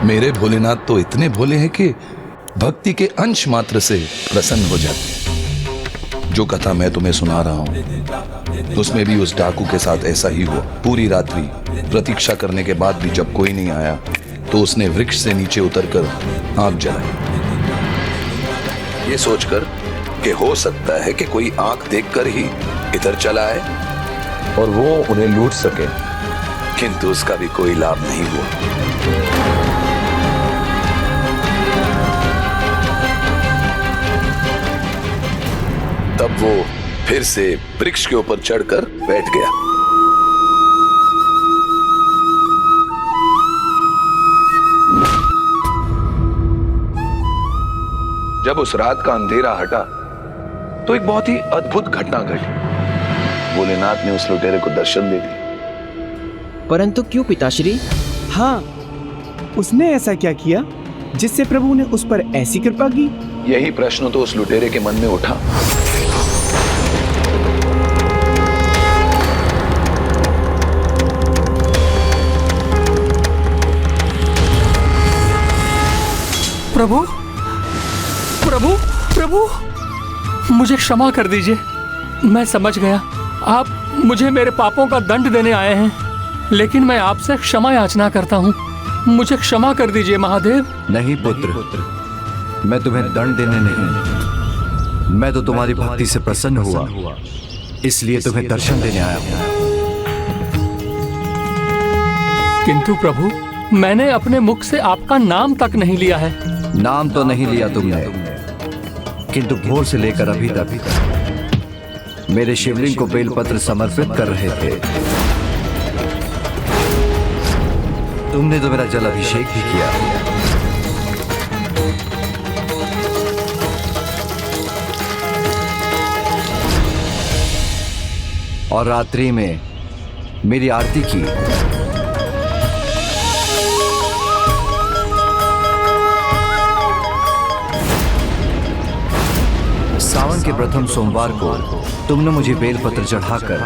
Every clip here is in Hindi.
मेरे भोलेनाथ तो इतने भोले हैं कि भक्ति के अंश मात्र से प्रसन्न हो जाते। जो कथा मैं तुम्हें सुना रहा हूं उसमें भी उस डाकू के साथ ऐसा ही हुआ। पूरी रात्रि प्रतीक्षा करने के बाद भी जब कोई नहीं आया तो उसने वृक्ष से नीचे उतरकर आग जलाई, ये सोचकर कि हो सकता है कि कोई आंख देखकर ही इधर चला आए और वो उन्हें लूट सके, किंतु उसका भी कोई लाभ नहीं हुआ। तब वो फिर से वृक्ष के ऊपर चढ़कर बैठ गया। जब उस रात का अंधेरा हटा तो एक बहुत ही अद्भुत घटना घटी। भोलेनाथ ने उस लुटेरे को दर्शन दे दिया। परंतु क्यों पिताश्री? हाँ, उसने ऐसा क्या किया जिससे प्रभु ने उस पर ऐसी कृपा की? यही प्रश्न तो उस लुटेरे के मन में उठा। प्रभु प्रभु प्रभु, मुझे क्षमा कर दीजिए। मैं समझ गया आप मुझे मेरे पापों का दंड देने आए हैं, लेकिन मैं आपसे क्षमा याचना करता हूँ। मुझे क्षमा कर दीजिए महादेव। नहीं पुत्र, मैं तुम्हें दंड देने नहीं, मैं तो तुम्हारी भक्ति से प्रसन्न हुआ, इसलिए तुम्हें दर्शन देने आया हूँ। किंतु प्रभु, मैंने अपने मुख से आपका नाम तक नहीं लिया है। नाम तो नहीं लिया तुमने, किंतु भोर से लेकर अभी तक मेरे शिवलिंग को बेलपत्र समर्पित कर रहे थे। तुमने तो मेरा जल अभिषेक भी किया। और रात्रि में मेरी आरती की। सावन के प्रथम सोमवार को तुमने मुझे बेलपत्र चढ़ाकर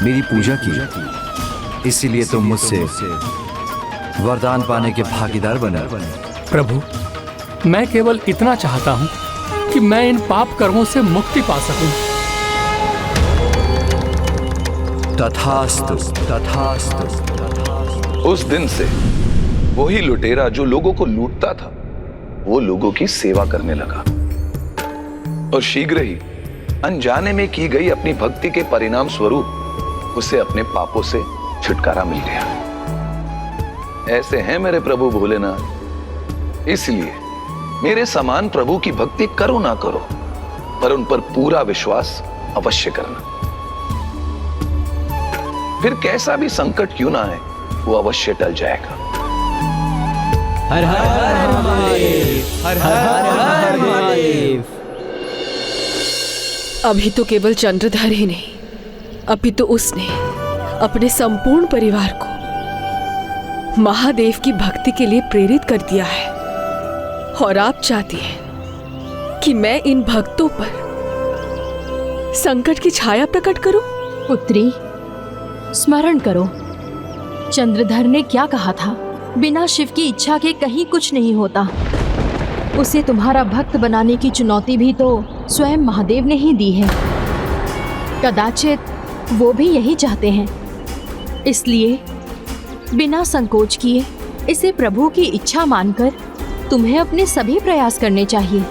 मेरी पूजा की, इसीलिए तुम मुझसे वरदान पाने के भागीदार बने। प्रभु, मैं केवल इतना चाहता हूँ कि मैं इन पाप कर्मों से मुक्ति पा सकूं। तथास्तु, तथास्तु, तथास्तु। उस दिन से वही लुटेरा जो लोगों को लूटता था वो लोगों की सेवा करने लगा और शीघ्र ही अनजाने में की गई अपनी भक्ति के परिणाम स्वरूप उसे अपने पापों से छुटकारा मिल गया। ऐसे हैं मेरे प्रभु भोलेनाथ, इसलिए मेरे समान प्रभु की भक्ति करो ना करो, पर उन पर पूरा विश्वास अवश्य करना। फिर कैसा भी संकट क्यों ना आए, वो अवश्य टल जाएगा। हर हर महादेव, हर हर महादेव। अभी तो केवल चंद्रधर ही नहीं, अभी तो उसने अपने संपूर्ण परिवार को महादेव की भक्ति के लिए प्रेरित कर दिया है। और आप चाहती हैं कि मैं इन भक्तों पर संकट की छाया प्रकट करूं? पुत्री, स्मरण करो, चंद्रधर ने क्या कहा था? बिना शिव की इच्छा के कहीं कुछ नहीं होता। उसे तुम्हारा भक्त बनाने की चुनौती भी तो स्वयं महादेव ने ही दी है। कदाचित वो भी यही चाहते हैं, इसलिए बिना संकोच किए इसे प्रभु की इच्छा मानकर तुम्हें अपने सभी प्रयास करने चाहिए।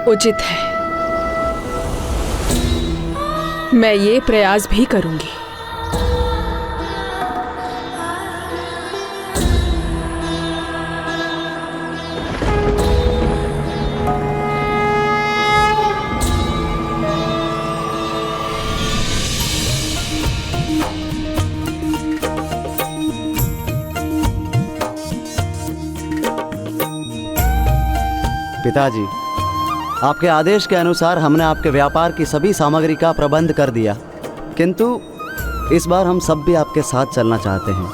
उचित है, मैं ये प्रयास भी करूंगी। पिताजी, आपके आदेश के अनुसार हमने आपके व्यापार की सभी सामग्री का प्रबंध कर दिया, किंतु इस बार हम सब भी आपके साथ चलना चाहते हैं।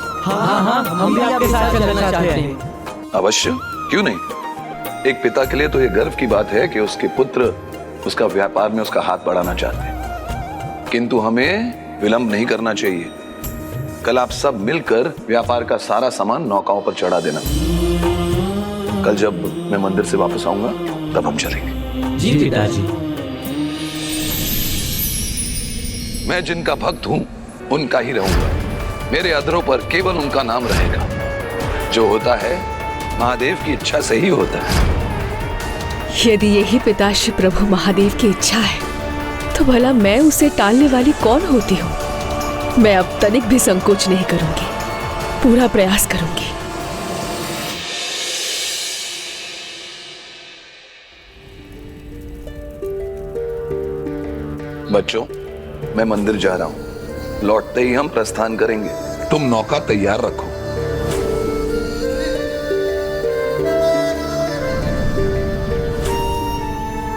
हम भी आपके साथ चलना चाहते हैं। अवश्य, क्यों नहीं। एक पिता के लिए तो यह गर्व की बात है कि उसके पुत्र उसका व्यापार में उसका हाथ बढ़ाना चाहते हैं, किंतु हमें विलंब नहीं करना चाहिए। कल आप सब मिलकर व्यापार का सारा सामान नौकाओं पर चढ़ा देना। कल जब मैं मंदिर से वापस आऊंगा तब हम चलेंगे। जी पिताजी। मैं जिनका भक्त हूं उनका ही रहूंगा। मेरे अधरों पर केवल उनका नाम रहेगा। जो होता है महादेव की इच्छा से ही होता है। यदि यही पिताश्री प्रभु महादेव की इच्छा है तो भला मैं उसे टालने वाली कौन होती हूँ। मैं अब तनिक भी संकोच नहीं करूंगी, पूरा प्रयास करूंगी। बच्चों, मैं मंदिर जा रहा हूं। लौटते ही हम प्रस्थान करेंगे। तुम नौका तैयार रखो।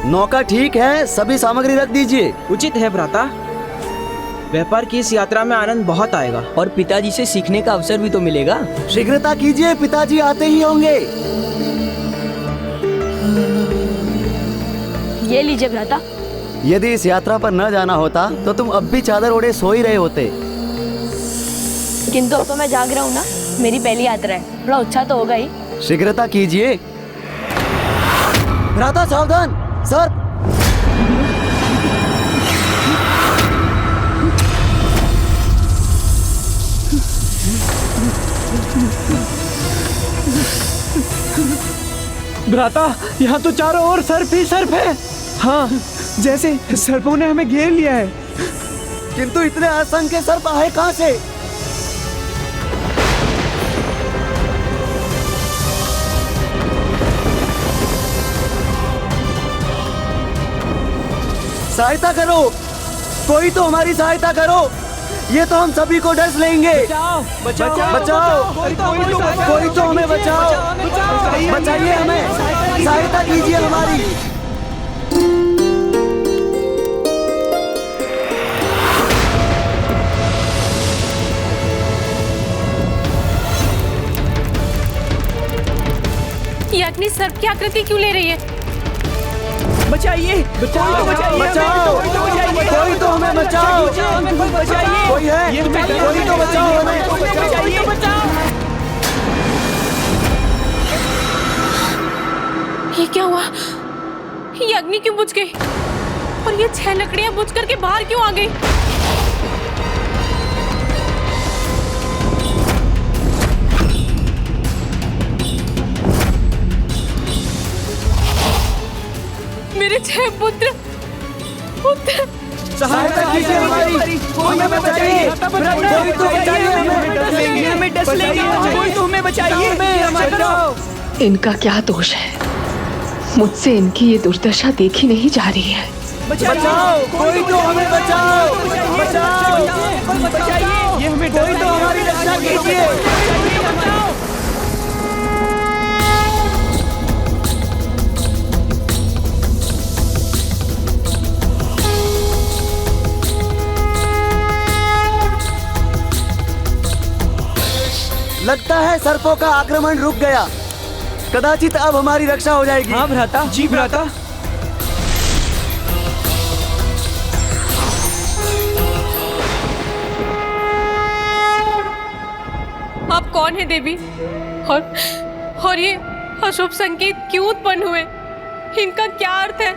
नौका ठीक है, सभी सामग्री रख दीजिए। उचित है भ्राता। व्यापार की इस यात्रा में आनंद बहुत आएगा और पिताजी से सीखने का अवसर भी तो मिलेगा। शीघ्रता कीजिए, पिताजी आते ही होंगे। ये लीजिए भ्राता। यदि इस यात्रा पर न जाना होता तो तुम अब भी चादर ओढ़े सो ही रहे होते। किंतु अब तो मैं जाग रहा हूँ ना, मेरी पहली यात्रा है, थोड़ा उत्साह तो होगा ही। शीघ्रता कीजिए। भ्राता सावधान, सर। भ्राता, यहाँ तो चारों ओर सर्प ही सर्प है। हाँ, जैसे सर्पों ने हमें घेर लिया है। किंतु इतने असंख्य सर्प आए कहाँ से? सहायता करो, कोई तो हमारी सहायता करो। ये तो हम सभी को डस लेंगे। बचाओ, बचाओ, बचाओ, कोई तो हमें बचाओ। बचाइए हमें, सहायता कीजिए हमारी। ये अग्नि सर्प की आकृति क्यों ले रही है? बचाइए, बचाओ, बचाओ, कोई तो हमें बचाओ। बचाइए, कोई है, कोई तो बचाओ हमें। ये क्या हुआ? ये अग्नि क्यों बुझ गई? और ये 6 लकड़ियां बुझ करके बाहर क्यों आ गई? मेरे 6 पुत्र। सहायता कीजिए हमारी, कोई हमें बचाइए, कोई तो बचाइए हमें, डस लेंगे, कोई तो हमें बचाइए। इनका क्या दोष है? मुझसे इनकी ये दुर्दशा देखी नहीं जा रही है। बचाओ, कोई तो हमें बचाओ। बचाओ, ये हमें कोई तो हमारी रक्षा कीजिए। लगता है सर्पों का आक्रमण रुक गया। कदाचित अब हमारी रक्षा हो जाएगी। हाँ भ्राता। जी भ्राता। आप कौन है देवी? और ये अशुभ संकेत क्यों उत्पन्न हुए? इनका क्या अर्थ है?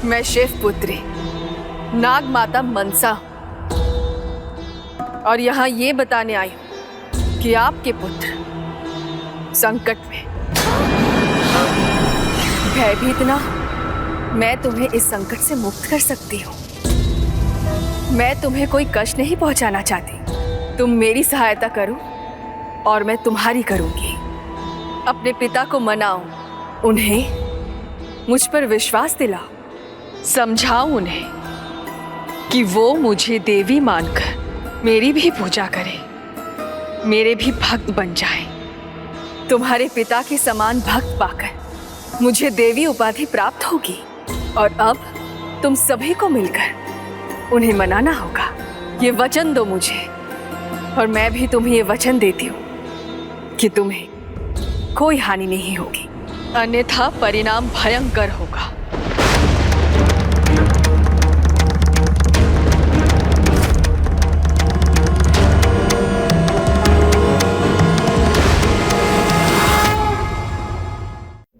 मैं शिव पुत्री नाग माता मनसा और यहाँ ये बताने आई हूँ कि आपके पुत्र संकट में। भयभीत ना, मैं तुम्हें इस संकट से मुक्त कर सकती हूँ। मैं तुम्हें कोई कष्ट नहीं पहुँचाना चाहती। तुम मेरी सहायता करो और मैं तुम्हारी करूँगी। अपने पिता को मनाओ, उन्हें मुझ पर विश्वास दिलाओ, समझाओ उन्हें कि वो मुझे देवी मानकर मेरी भी पूजा करें, मेरे भी भक्त बन जाए। तुम्हारे पिता के समान भक्त पाकर मुझे देवी उपाधि प्राप्त होगी और अब तुम सभी को मिलकर उन्हें मनाना होगा। ये वचन दो मुझे और मैं भी तुम्हें ये वचन देती हूँ कि तुम्हें कोई हानि नहीं होगी, अन्यथा परिणाम भयंकर होगा।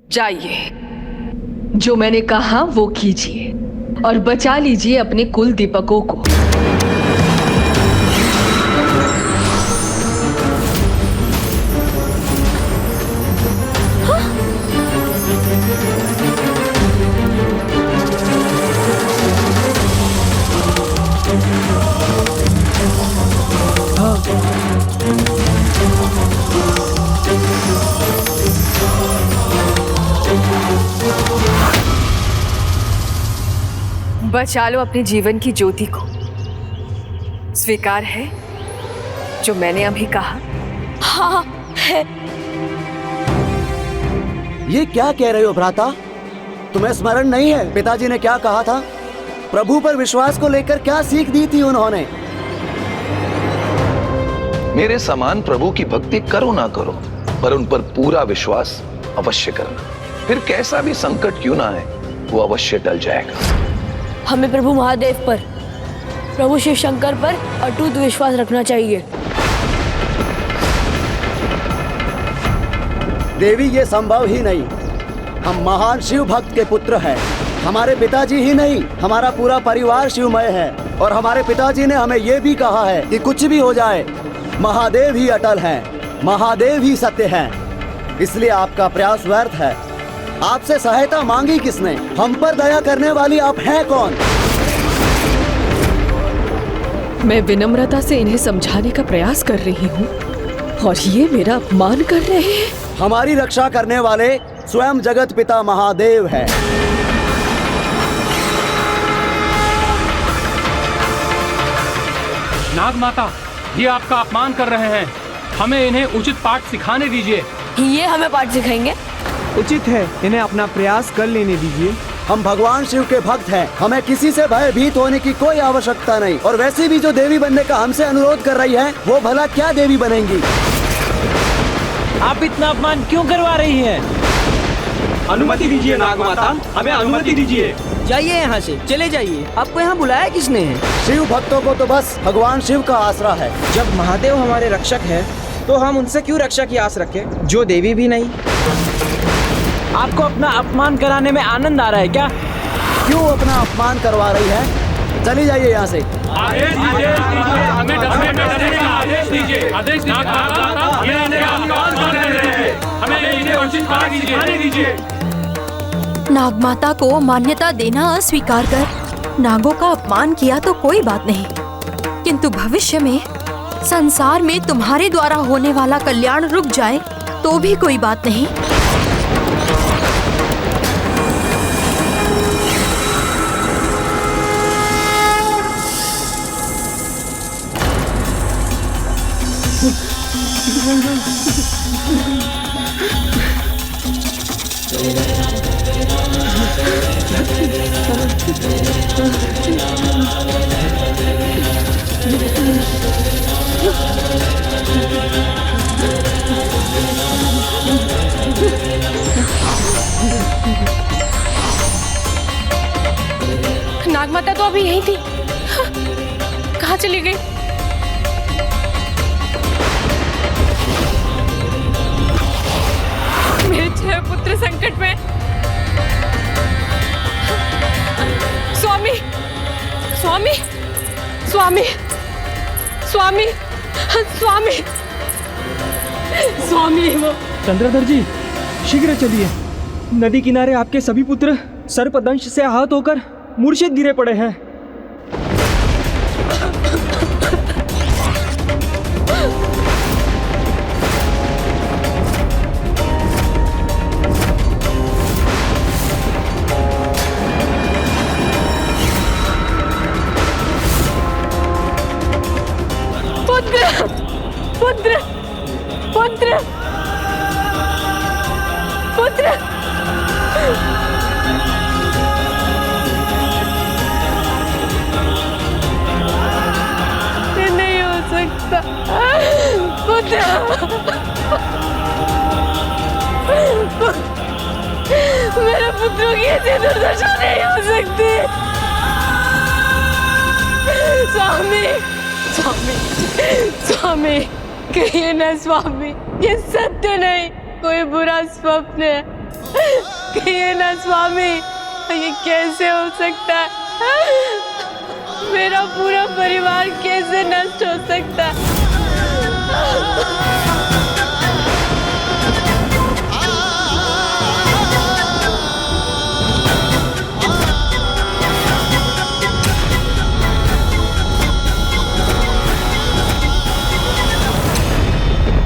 जाइए, जो मैंने कहा वो कीजिए और बचा लीजिए अपने कुल दीपकों को। बचा लो अपने जीवन की ज्योति को। स्वीकार है जो मैंने अभी कहा? हाँ है। ये क्या कह रहे हो भ्राता? तुम्हें स्मरण नहीं है पिताजी ने क्या कहा था? प्रभु पर विश्वास को लेकर क्या सीख दी थी उन्होंने? मेरे समान प्रभु की भक्ति करो ना करो, पर उन पर पूरा विश्वास अवश्य करना। फिर कैसा भी संकट क्यों ना आए, वो अवश्य टल जाएगा। हमें प्रभु महादेव पर, प्रभु शिव शंकर पर अटूट विश्वास रखना चाहिए। देवी ये संभव ही नहीं। हम महान शिव भक्त के पुत्र हैं। हमारे पिताजी ही नहीं, हमारा पूरा परिवार शिवमय है। और हमारे पिताजी ने हमें ये भी कहा है कि कुछ भी हो जाए, महादेव ही अटल हैं, महादेव ही सत्य हैं। इसलिए आपका प्रयास व्यर्थ है। आपसे सहायता मांगी किसने? हम पर दया करने वाली आप हैं कौन? मैं विनम्रता से इन्हें समझाने का प्रयास कर रही हूँ और ये मेरा अपमान कर रहे हैं। हमारी रक्षा करने वाले स्वयं जगत पिता महादेव हैं। नाग माता, ये आपका अपमान कर रहे हैं। हमें इन्हें उचित पाठ सिखाने दीजिए। ये हमें पाठ सिखाएंगे? उचित है, इन्हें अपना प्रयास कर लेने दीजिए। हम भगवान शिव के भक्त हैं। हमें किसी से भयभीत होने की कोई आवश्यकता नहीं। और वैसे भी जो देवी बनने का हमसे अनुरोध कर रही है, वो भला क्या देवी बनेंगी? आप इतना अपमान क्यों करवा रही हैं? अनुमति दीजिए नाग माता, हमें अनुमति दीजिए। जाइए यहाँ से, चले जाइए। आपको यहाँ बुलाया किसने है? शिव भक्तों को तो बस भगवान शिव का आसरा है। जब महादेव हमारे रक्षक है, तो हम उनसे क्यों रक्षा की आस रखें, जो देवी भी नहीं? आपको अपना अपमान कराने में आनंद आ रहा है क्या? क्यों अपना अपमान करवा रही है? चली जाइए यहाँ से। आदेश दीजिए, हमें डरने का आदेश दीजिए। आदेश नाग माता, ये इन्हें अपमान कर रहे हैं। हमें इन्हें उचित पाठ सिखाने दीजिए। नाग माता को मान्यता देना अस्वीकार कर नागों का अपमान किया तो कोई बात नहीं, किंतु भविष्य में संसार में तुम्हारे द्वारा होने वाला कल्याण रुक जाए तो भी कोई बात नहीं। नागमाता तो अभी यही थी। कहाँ चली गई? मेरे 6 पुत्र संकट में। स्वामी, स्वामी, स्वामी, स्वामी, स्वामी, स्वामी। वो चंद्रधर जी, शीघ्र चलिए। नदी किनारे आपके सभी पुत्र सर्पदंश से आहत होकर मूर्छित गिरे पड़े हैं। पुत्र, पुत्र, पुत्र, पुत्र। सकता। पुत्र, मेरे पुत्रों की ऐसी दुर्दशा नहीं हो सकती। स्वामी, स्वामी, स्वामी, कहिए ना स्वामी, ये सत्य नहीं, कोई बुरा स्वप्न है। कहिए ना स्वामी, ये कैसे हो सकता है? मेरा पूरा परिवार कैसे नष्ट हो सकता है?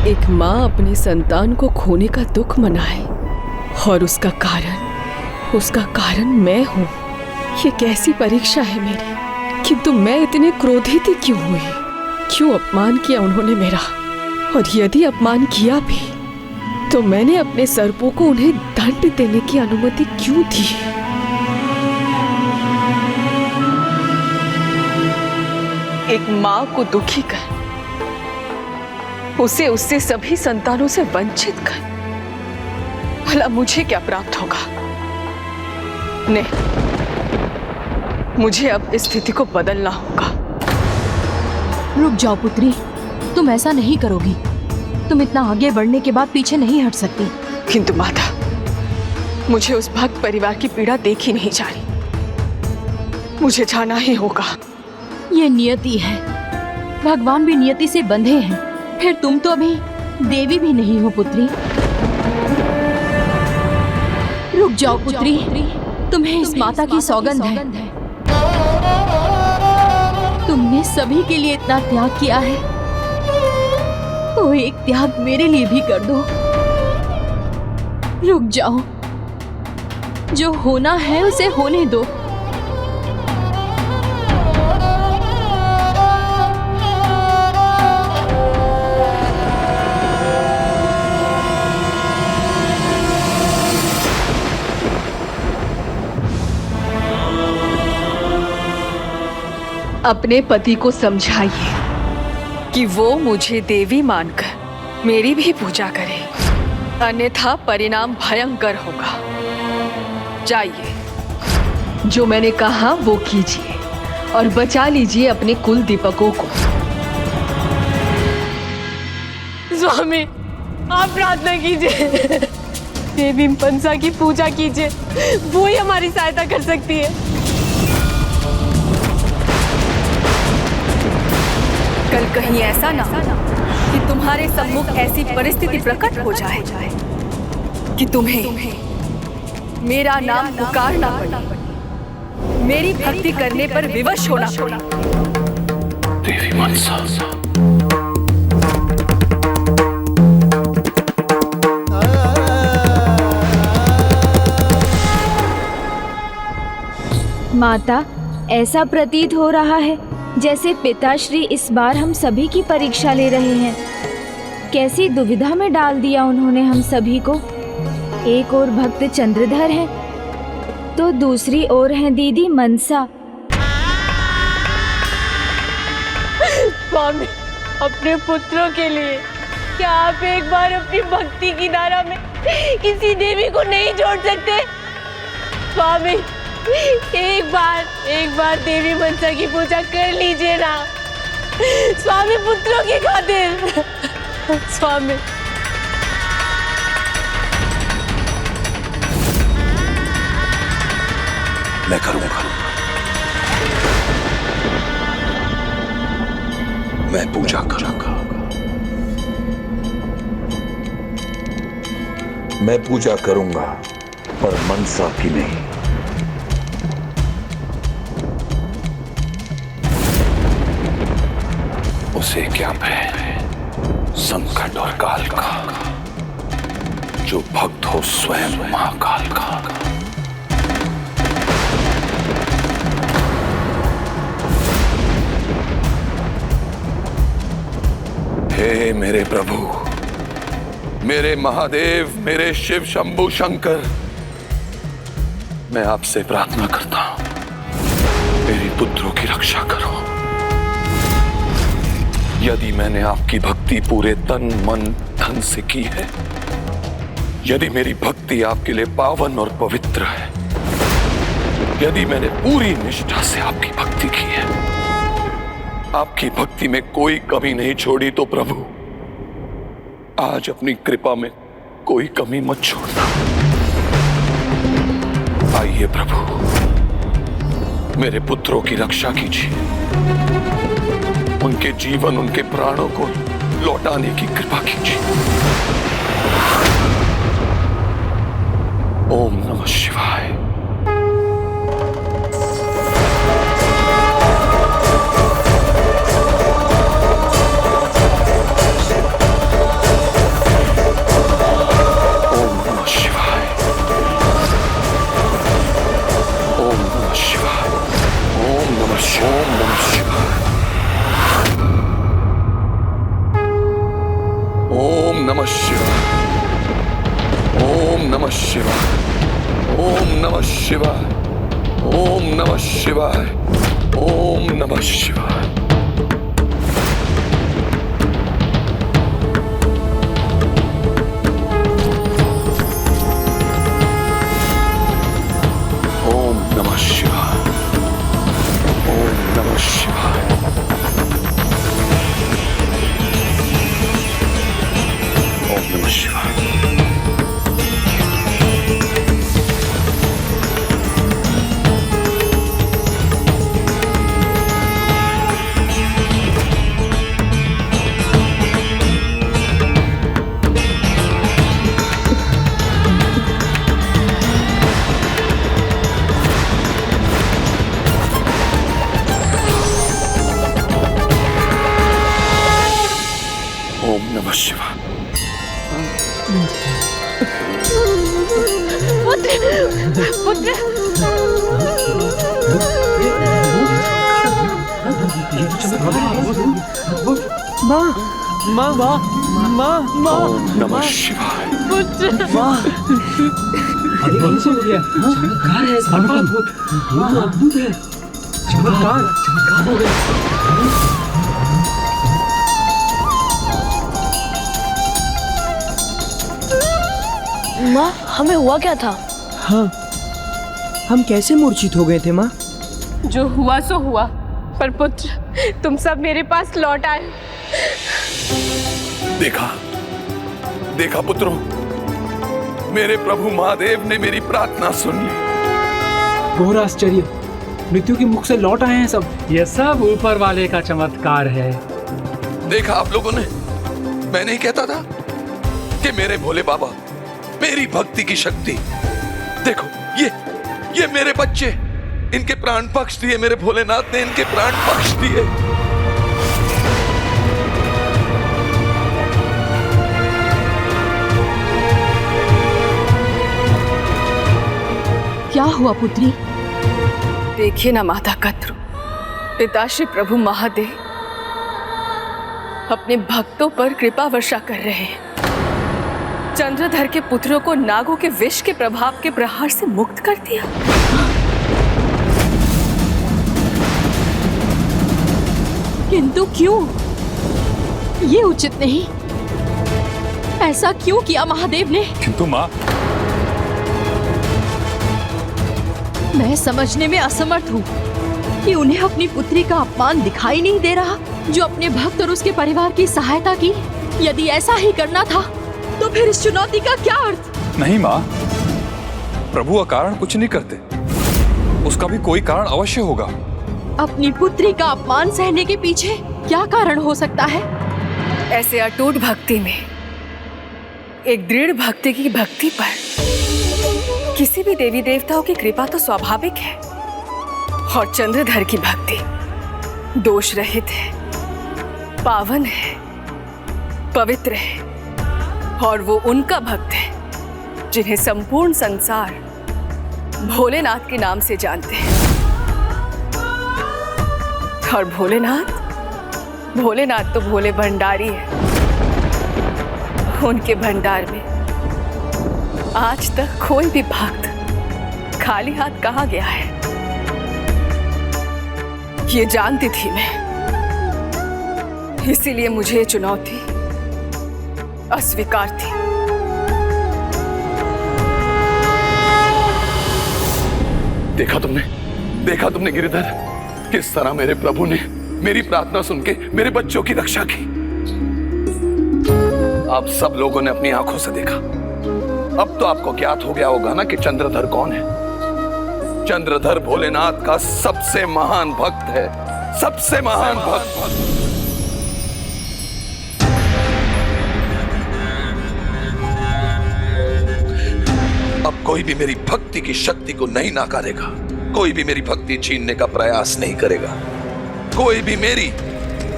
एक माँ अपनी संतान को खोने का दुख मनाए और उसका कारण मैं हूँ। ये कैसी परीक्षा है मेरी। किंतु मैं इतने क्रोधित क्यों हुई? क्यों अपमान किया उन्होंने मेरा? और यदि अपमान किया भी तो मैंने अपने सर्पों को उन्हें दंड देने की अनुमति क्यों दी? एक माँ को दुखी कर, उसे उससे सभी संतानों से वंचित कर, भला मुझे क्या प्राप्त होगा? नहीं, मुझे अब इस स्थिति को बदलना होगा। रुक जाओ पुत्री, तुम ऐसा नहीं करोगी। तुम इतना आगे बढ़ने के बाद पीछे नहीं हट सकती। किंतु माता, मुझे उस भक्त परिवार की पीड़ा देखी नहीं जा रही। मुझे जाना ही होगा। ये नियति है, भगवान भी नियति से बंधे हैं। फिर तुम तो अभी देवी भी नहीं हो पुत्री। रुक जाओ पुत्री, तुम्हें इस माता की सौगंध है। तुमने सभी के लिए इतना त्याग किया है, तो एक त्याग मेरे लिए भी कर दो। रुक जाओ, जो होना है उसे होने दो। अपने पति को समझाइए कि वो मुझे देवी मानकर मेरी भी पूजा करे, अन्यथा परिणाम भयंकर होगा। जाइए, जो मैंने कहा वो कीजिए और बचा लीजिए अपने कुल दीपकों को। स्वामी, आप प्रार्थना कीजिए, देवी मनसा की पूजा कीजिए, वो ही हमारी सहायता कर सकती है। कल कहीं ऐसा ना हो कि तुम्हारे सम्मुख ऐसी परिस्थिति प्रकट हो जाए कि तुम्हें मेरा नाम पुकारना पड़े, मेरी भक्ति करने पर विवश होना पड़े। देवी मनसा, माता, ऐसा प्रतीत हो रहा है जैसे पिताश्री इस बार हम सभी की परीक्षा ले रहे हैं। कैसी दुविधा में डाल दिया उन्होंने हम सभी को। एक ओर भक्त चंद्रधर है तो दूसरी ओर है दीदी मनसा। स्वामी, अपने पुत्रों के लिए क्या आप एक बार अपनी भक्ति की धारा में किसी देवी को नहीं जोड़ सकते? स्वामी, एक बार देवी मनसा की पूजा कर लीजिए ना स्वामी, पुत्रों की खातिर। स्वामी, मैं करूंगा। मैं पूजा करूंगा। मैं पूजा करूंगा, पर मनसा की नहीं। उसे क्या भय संकट और काल का, जो भक्त हो स्वयं महाकाल का। हे मेरे प्रभु, मेरे महादेव, मेरे शिव शंभु शंकर, मैं आपसे प्रार्थना करता हूं, मेरे पुत्रों की रक्षा करो। यदि मैंने आपकी भक्ति पूरे तन मन धन से की है, यदि मेरी भक्ति आपके लिए पावन और पवित्र है, यदि मैंने पूरी निष्ठा से आपकी भक्ति की है, आपकी भक्ति में कोई कमी नहीं छोड़ी, तो प्रभु आज अपनी कृपा में कोई कमी मत छोड़ना। आइए प्रभु, मेरे पुत्रों की रक्षा कीजिए, उनके जीवन उनके प्राणों को लौटाने की कृपा कीजिए। ओम नमः शिवाय। ओम नमः शिवाय। ओम नमः शिवाय। ओम नमः शिवाय। ओम नमः शिवाय। ओम नमः शिवाय। ओम नमः शिवाय। ओम नमः शिवाय। ओम नमः शिवाय। ओम नमः शिवाय। ओम नमः शिवाय। ओम नमः शिवाय। ओम नमः शिवाय। पुत्र माँ माँ माँ माँ माँ ओम नमः शिवाय। पुत्र माँ चमत्कार है, अद्भुत है, चमत्कार हो गया। माँ, हमें हुआ क्या था? हाँ, हम कैसे मूर्छित हो गए थे माँ? जो हुआ सो हुआ, पर पुत्र तुम सब मेरे पास लौट आए। देखा देखा पुत्रों, मेरे प्रभु महादेव ने मेरी प्रार्थना सुन ली। घोर आश्चर्य, मृत्यु के मुख से लौट आए हैं सब। ये सब ऊपर वाले का चमत्कार है। देखा आप लोगों ने, मैंने ही कहता था कि मेरे भोले बाबा, मेरी भक्ति की शक्ति। देखो ये मेरे बच्चे, इनके प्राण पक्ष दिए, मेरे भोलेनाथ ने इनके प्राण पक्ष दिए। क्या हुआ पुत्री? देखिए ना माता कद्रू, पिताश्री प्रभु महादेव अपने भक्तों पर कृपा वर्षा कर रहे हैं। चंद्रधर के पुत्रों को नागों के विष के प्रभाव के प्रहार से मुक्त कर दिया। किंतु क्यों? ये उचित नहीं। ऐसा क्यों किया महादेव ने? किंतु माँ, मैं समझने में असमर्थ हूँ कि उन्हें अपनी पुत्री का अपमान दिखाई नहीं दे रहा, जो अपने भक्त और उसके परिवार की सहायता की। यदि ऐसा ही करना था तो फिर इस चुनौती का क्या अर्थ? नहीं माँ, प्रभु अकारण कुछ नहीं करते, उसका भी कोई कारण अवश्य होगा। अपनी पुत्री का अपमान सहने के पीछे क्या कारण हो सकता है? ऐसे अटूट भक्ति में, एक दृढ़ भक्ति की भक्ति पर किसी भी देवी देवताओं की कृपा तो स्वाभाविक है। और चंद्रधर की भक्ति दोष रहित है, पावन है, पवित्र है, और वो उनका भक्त है जिन्हें संपूर्ण संसार भोलेनाथ के नाम से जानते हैं। और भोलेनाथ तो भोले भंडारी है। उनके भंडार में आज तक कोई भी भक्त खाली हाथ कहाँ गया है, ये जानती थी मैं। इसीलिए मुझे ये चुनौती अस्वीकार थी। देखा तुमने गिरिधर, किस तरह मेरे प्रभु ने मेरी प्रार्थना सुन के मेरे बच्चों की रक्षा की। आप सब लोगों ने अपनी आंखों से देखा। अब तो आपको ज्ञात हो गया होगा ना कि चंद्रधर कौन है। चंद्रधर भोलेनाथ का सबसे महान भक्त है, सबसे महान भक्त। अब कोई भी मेरी भक्ति की शक्ति को नहीं नकारेगा, कोई भी मेरी भक्ति छीनने का प्रयास नहीं करेगा, कोई भी मेरी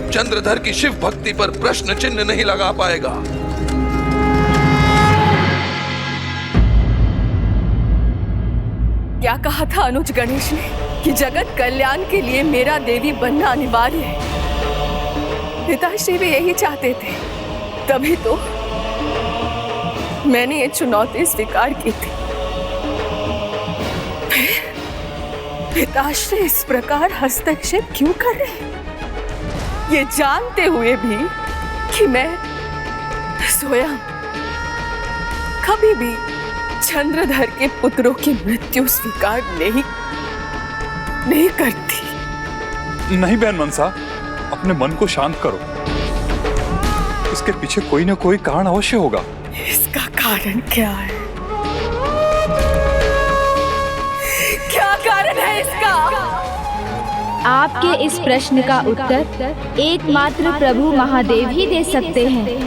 चंद्रधर की शिव भक्ति पर प्रश्न चिन्ह नहीं लगा पाएगा। क्या कहा था अनुज गणेश ने कि जगत कल्याण के लिए मेरा देवी बनना अनिवार्य है। पिताश्री भी यही चाहते थे, तभी तो मैंने ये चुनौती स्वीकार की थी। पिताश्री इस प्रकार हस्तक्षेप क्यों कर रहे हैं, ये जानते हुए भी कि मैं स्वयं कभी भी चंद्रधर के पुत्रों की मृत्यु स्वीकार नहीं करती। नहीं बहन मनसा, अपने मन को शांत करो। इसके पीछे कोई ना कोई कारण अवश्य होगा। इसका कारण क्या है? क्या कारण है इसका? आपके इस प्रश्न का उत्तर एकमात्र प्रभु महादेव ही दे सकते हैं।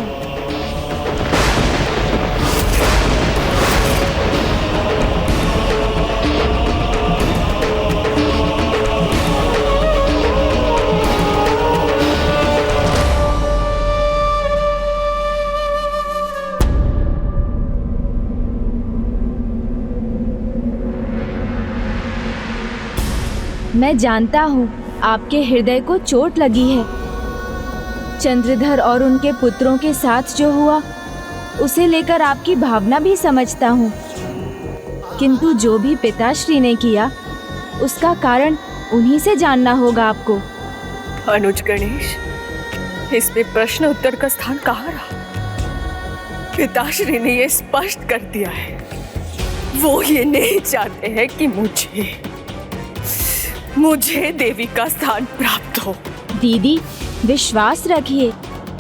मैं जानता हूँ आपके हृदय को चोट लगी है। चंद्रधर और उनके पुत्रों के साथ जो हुआ उसे लेकर आपकी भावना भी समझता हूँ, किंतु जो भी पिताश्री ने किया उसका कारण उन्हीं से जानना होगा आपको। अनुज गणेश, इसमें प्रश्न उत्तर का स्थान कहाँ रहा? पिताश्री ने ये स्पष्ट कर दिया है, वो ये नहीं चाहते हैं कि मुझे देवी का स्थान प्राप्त हो। दीदी, विश्वास रखिए,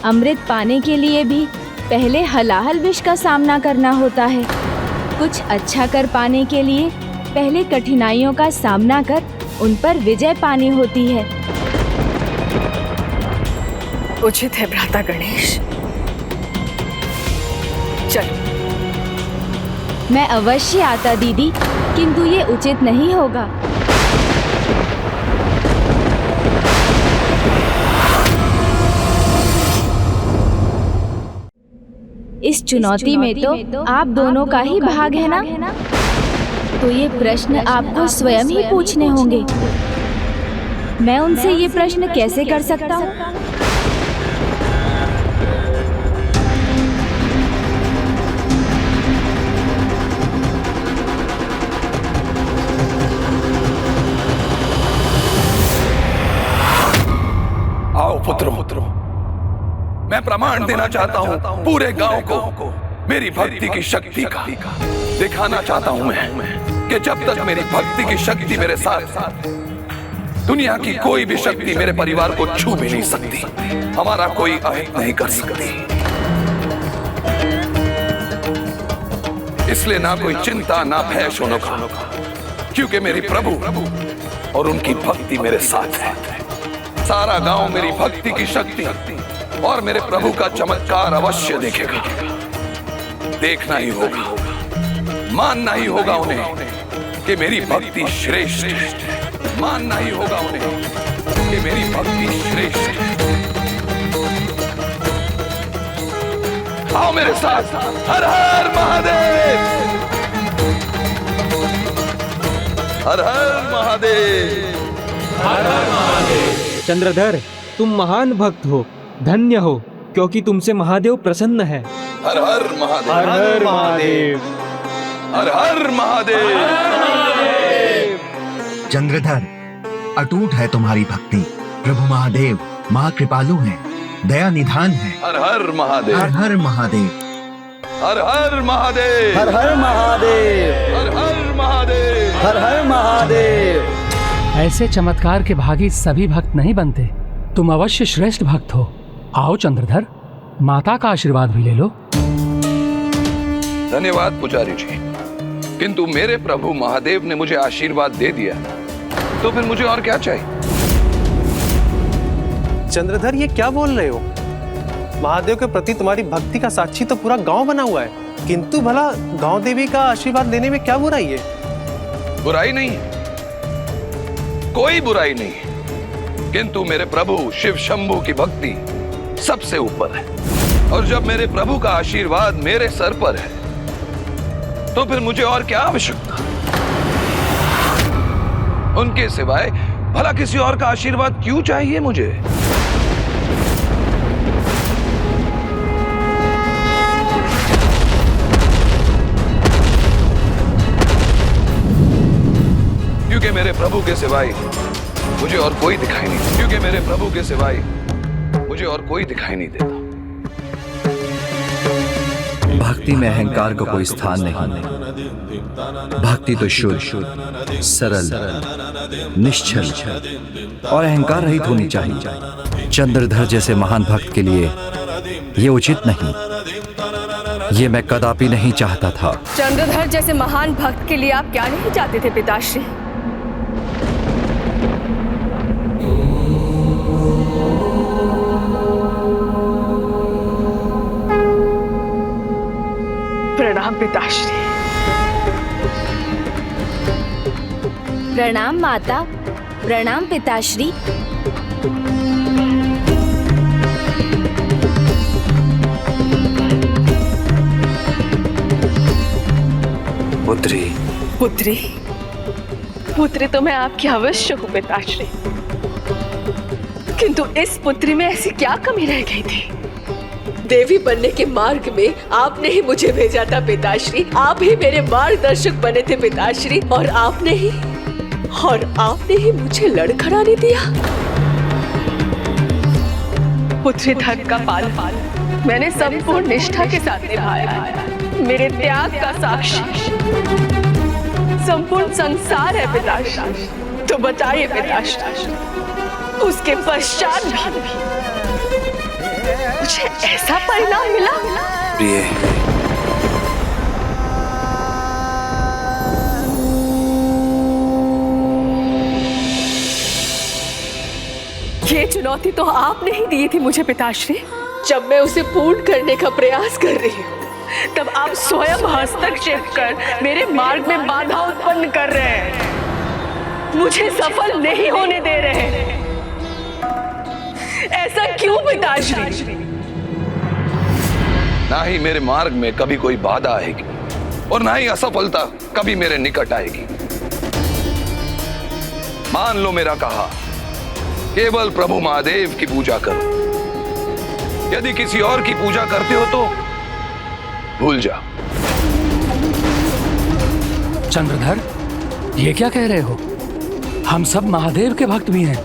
अमृत पाने के लिए भी पहले हलाहल विष का सामना करना होता है। कुछ अच्छा कर पाने के लिए पहले कठिनाइयों का सामना कर उन पर विजय पानी होती है। उचित है भ्राता गणेश, चलो। मैं अवश्य आता दीदी, किंतु ये उचित नहीं होगा। इस चुनौती में तो आप दोनों का ही भाग है ना? तो ये प्रश्न आपको स्वयं ही पूछने होंगे। मैं उनसे ये प्रश्न कैसे कर सकता हूँ? आओ पुत्रों, मैं प्रमाण देना चाहता हूँ पूरे गांव को मेरी भक्ति की शक्ति का। दिखाना चाहता हूँ मैं कि जब तक मेरी भक्ति की शक्ति मेरे साथ, दुनिया की कोई भी शक्ति मेरे परिवार को छू भी नहीं सकती, हमारा कोई अहित नहीं कर सकती। इसलिए ना कोई चिंता ना भय सुनो का, क्योंकि मेरी प्रभु और उनकी भक्ति मेरे साथ है। सारा गांव मेरी भक्ति की शक्ति और मेरे प्रभु का चमत्कार अवश्य देखेगा। देखना ही होगा, मानना ही होगा उन्हें कि मेरी भक्ति श्रेष्ठ है। मानना ही होगा उन्हें कि मेरी भक्ति श्रेष्ठ है। आओ मेरे साथ, हर हर महादेव, हर हर महादेव, हर हर महादेव। चंद्रधर, तुम महान भक्त हो, धन्य हो, क्योंकि तुमसे महादेव प्रसन्न है। हर हर महादेव, हर हर महादेव, हर हर महादेव। चंद्रधर, अटूट है तुम्हारी भक्ति। प्रभु महादेव महाकृपालु हैं, दया निधान है। हर हर महादेव। हर हर महादेव। हर हर महादेव। हर हर महादेव। हर हर महादेव। हर हर महादेव। ऐसे चमत्कार के भागी सभी भक्त नहीं बनते। तुम अवश्य श्रेष्ठ भक्त हो। आओ चंद्रधर, माता का आशीर्वाद भी ले लो। धन्यवाद पुजारी जी, किंतु मेरे प्रभु महादेव ने मुझे आशीर्वाद दे दिया, तो फिर मुझे और क्या चाहिए? चंद्रधर, ये क्या बोल रहे हो? महादेव के प्रति तुम्हारी भक्ति का साक्षी तो पूरा गांव बना हुआ है, किंतु भला गांव देवी का आशीर्वाद लेने में क्या बुराई है? बुराई नहीं, कोई बुराई नहीं, किंतु मेरे प्रभु शिव शंभू की भक्ति सबसे ऊपर है, और जब मेरे प्रभु का आशीर्वाद मेरे सर पर है, तो फिर मुझे और क्या आवश्यकता? उनके सिवाय भला किसी और का आशीर्वाद क्यों चाहिए मुझे? क्योंकि मेरे प्रभु के सिवाय मुझे और कोई दिखाई नहीं, क्योंकि मेरे प्रभु के सिवाय मुझे और कोई दिखाई नहीं देता। भक्ति में अहंकार को कोई स्थान नहीं। भक्ति तो शुद्ध, सरल, निश्चल और अहंकार रहित होनी चाहिए। चंद्रधर जैसे महान भक्त के लिए ये उचित नहीं, ये मैं कदापि नहीं चाहता था। चंद्रधर जैसे महान भक्त के लिए आप क्या नहीं चाहते थे पिताश्री? प्रणाम पिताश्री। प्रणाम माता, प्रणाम पिताश्री। पुत्री। पुत्री, पुत्री तो मैं आपकी अवश्य हूँ पिताश्री, किंतु इस पुत्री में ऐसी क्या कमी रह गई थी? देवी बनने के मार्ग में आपने ही मुझे भेजा था पिताश्री। आप ही मेरे मार्गदर्शक बने थे पिताश्री, और आपने ही मुझे लड़खड़ाने दिया। पुत्री धर्म का पालन मैंने संपूर्ण निष्ठा के साथ निभाया है। मेरे त्याग का साक्षी संपूर्ण संसार है पिताश्री। तो बताइए पिताश्री, उसके पश्चात भी मुझे ऐसा परिणाम मिला? प्रिय, ये चुनौती तो आपने ही दी थी मुझे पिताश्री। जब मैं उसे पूर्ण करने का प्रयास कर रही हूँ, तब आप स्वयं हस्तक्षेप कर मेरे मार्ग में बाधा उत्पन्न कर रहे हैं, मुझे सफल नहीं होने दे रहे हैं। ऐसा क्यों पिताश्री? ना ही मेरे मार्ग में कभी कोई बाधा आएगी, और ना ही असफलता कभी मेरे निकट आएगी। मान लो मेरा कहा, केवल प्रभु महादेव की पूजा करो। यदि किसी और की पूजा करते हो तो भूल जाओ। चंद्रधर, ये क्या कह रहे हो? हम सब महादेव के भक्त भी हैं,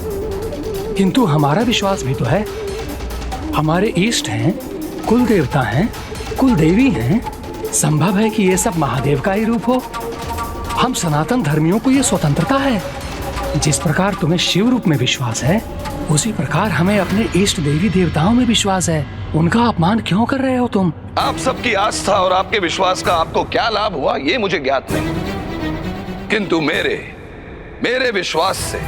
किंतु हमारा विश्वास भी तो है। हमारे इष्ट हैं, कुल देवता हैं, कुल देवी हैं। संभव है कि ये सब महादेव का ही रूप हो। हम सनातन धर्मियों को ये स्वतंत्रता है। जिस प्रकार तुम्हें शिव रूप में विश्वास है, उसी प्रकार हमें अपने इष्ट देवी देवताओं में विश्वास है। उनका अपमान क्यों कर रहे हो तुम? आप सबकी आस्था और आपके विश्वास का आपको क्या लाभ हुआ, ये मुझे ज्ञात नहीं, किंतु मेरे विश्वास से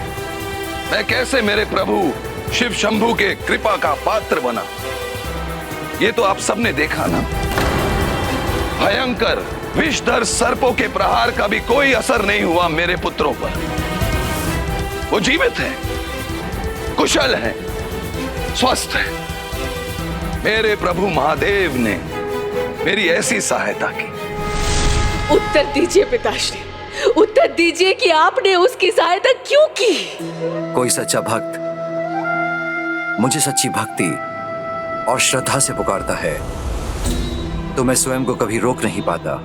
मैं कैसे मेरे प्रभु शिव शंभू के कृपा का पात्र बना, ये तो आप सबने देखा ना। भयंकर विषधर सर्पों के प्रहार का भी कोई असर नहीं हुआ मेरे पुत्रों पर। वो जीवित हैं, कुशल हैं, स्वस्थ हैं। मेरे प्रभु महादेव ने मेरी ऐसी सहायता की। उत्तर दीजिए पिताश्री, उत्तर दीजिए कि आपने उसकी सहायता क्यों की? कोई सच्चा भक्त मुझे सच्ची भक्ति और श्रद्धा से पुकारता है तो मैं स्वयं को कभी रोक नहीं पाता,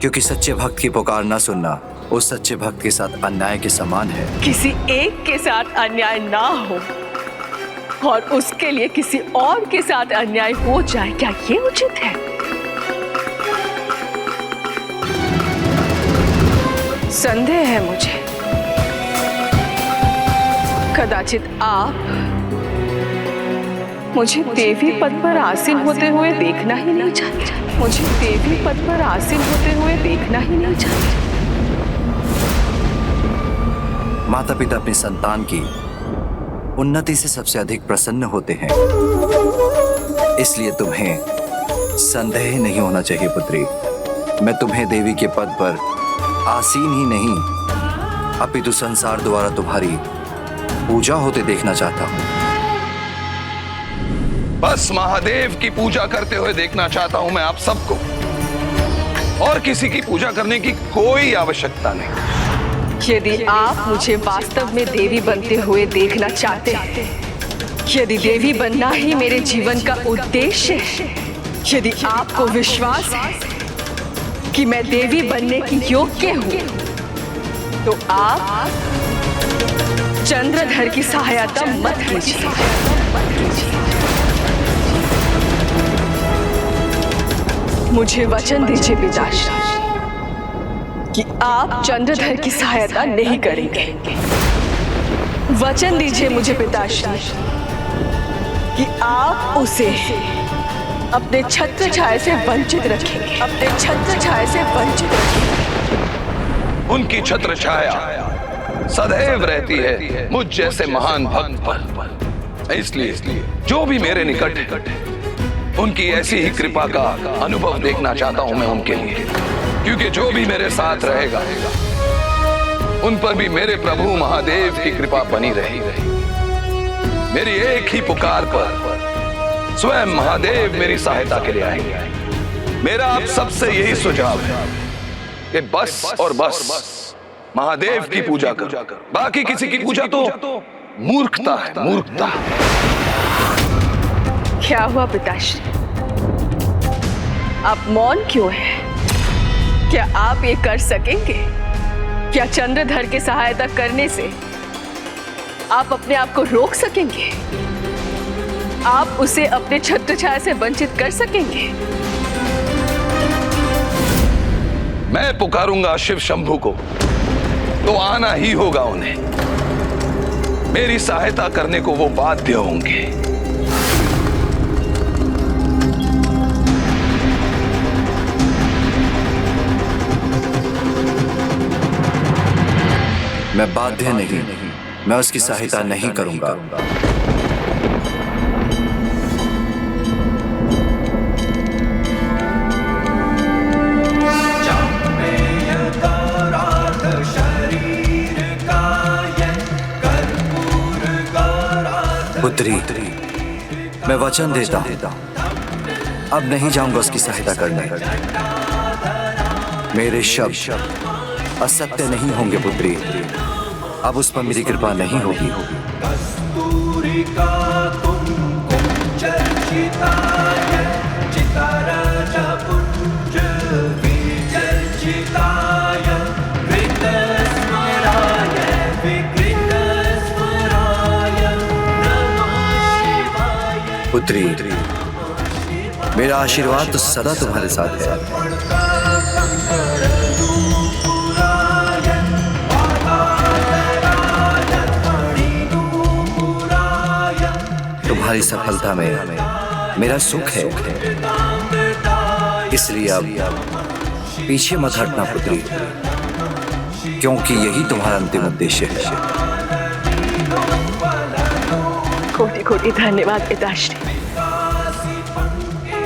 क्योंकि सच्चे भक्त की पुकार न सुनना उस सच्चे भक्त के साथ अन्याय के समान है। किसी एक के साथ अन्याय ना हो, और उसके लिए किसी और के साथ अन्याय हो जाए, क्या ये उचित है? संदेह है मुझे, कदाचित आप मुझे देवी पद पर आसीन होते हुए देखना ही नहीं चाहते। मुझे देवी पद पर आसीन होते हुए देखना ही नहीं चाहते। माता पिता अपनी संतान की उन्नति से सबसे अधिक प्रसन्न होते हैं, इसलिए तुम्हें संदेह नहीं होना चाहिए पुत्री। मैं तुम्हें देवी के पद पर आसीन ही नहीं, अपितु संसार द्वारा तुम्हारी पूजा होते देखना चाहता हूं। बस महादेव की पूजा करते हुए देखना चाहता हूं मैं आप सबको, और किसी की पूजा करने की कोई आवश्यकता नहीं। यदि आप मुझे वास्तव में देवी बनते हुए देखना चाहते हैं, यदि देवी बनना ही मेरे जीवन का उद्देश्य है, यदि आपको विश्वास है कि मैं देवी बनने की योग्य हूं, तो आप चंद्रधर की सहायता मत कीजिए। मुझे वचन दीजिए पिताश्री कि आप चंद्रधर की सहायता नहीं करेंगे। वचन दीजिए मुझे पिताश्री कि आप उसे अपने छत्र छाया से वंचित रखेंगे, अपने छत्र छाया से वंचित रखेंगे। उनकी छत्र छाया सदैव रहती है मुझ जैसे महान भक्त पर, इसलिए जो भी मेरे निकट है उनकी ऐसी ही कृपा का अनुभव देखना चाहता हूं मैं उनके लिए, क्योंकि जो भी मेरे साथ रहेगा उन पर भी मेरे प्रभु महादेव की कृपा बनी रहेगी। मेरी एक ही पुकार पर स्वयं महादेव मेरी सहायता के लिए आएंगे। मेरा आप सबसे यही सुझाव है कि बस और बस महादेव की पूजा करो, बाकी किसी की पूजा तो मूर्खता है, मूर्खता। क्या हुआ पिताश्री, आप मौन क्यों हैं? क्या आप ये कर सकेंगे? क्या चंद्रधर की सहायता करने से आप अपने आप को रोक सकेंगे? आप उसे अपने छत्र छाया से वंचित कर सकेंगे? मैं पुकारूंगा शिव शंभू को तो आना ही होगा उन्हें। मेरी सहायता करने को वो बाध्य होंगे। मैं बाध्य नहीं, मैं उसकी सहायता नहीं करूंगा। पुत्री, मैं वचन देता हूं, अब नहीं जाऊंगा उसकी सहायता करने। मेरे शब्द असत्य नहीं होंगे पुत्री, अब उस पर मेरी कृपा नहीं होगी। पुत्री, मेरा आशीर्वाद तो सदा तुम्हारे साथ है। तुम्हारी सफलता में मेरा सुख है, इसलिए अब पीछे मत हटना पुत्री, क्योंकि यही तुम्हारा अंतिम उद्देश्य है। कोटि कोटि धन्यवाद पिताश्री,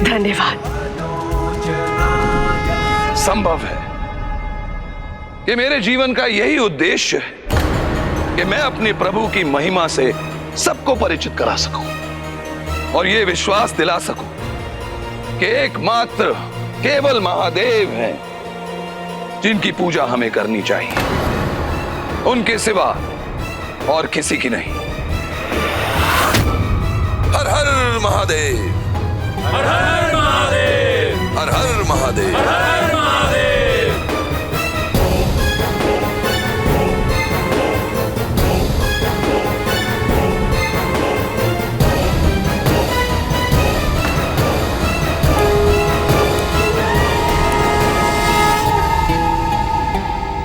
धन्यवाद। संभव है कि मेरे जीवन का यही उद्देश्य है कि मैं अपने प्रभु की महिमा से सबको परिचित करा सकूं और ये विश्वास दिला सकूं कि एकमात्र केवल महादेव हैं जिनकी पूजा हमें करनी चाहिए, उनके सिवा और किसी की नहीं। हर हर महादेव, हर हर महादेव, हर हर महादेव, हर हर महादेव।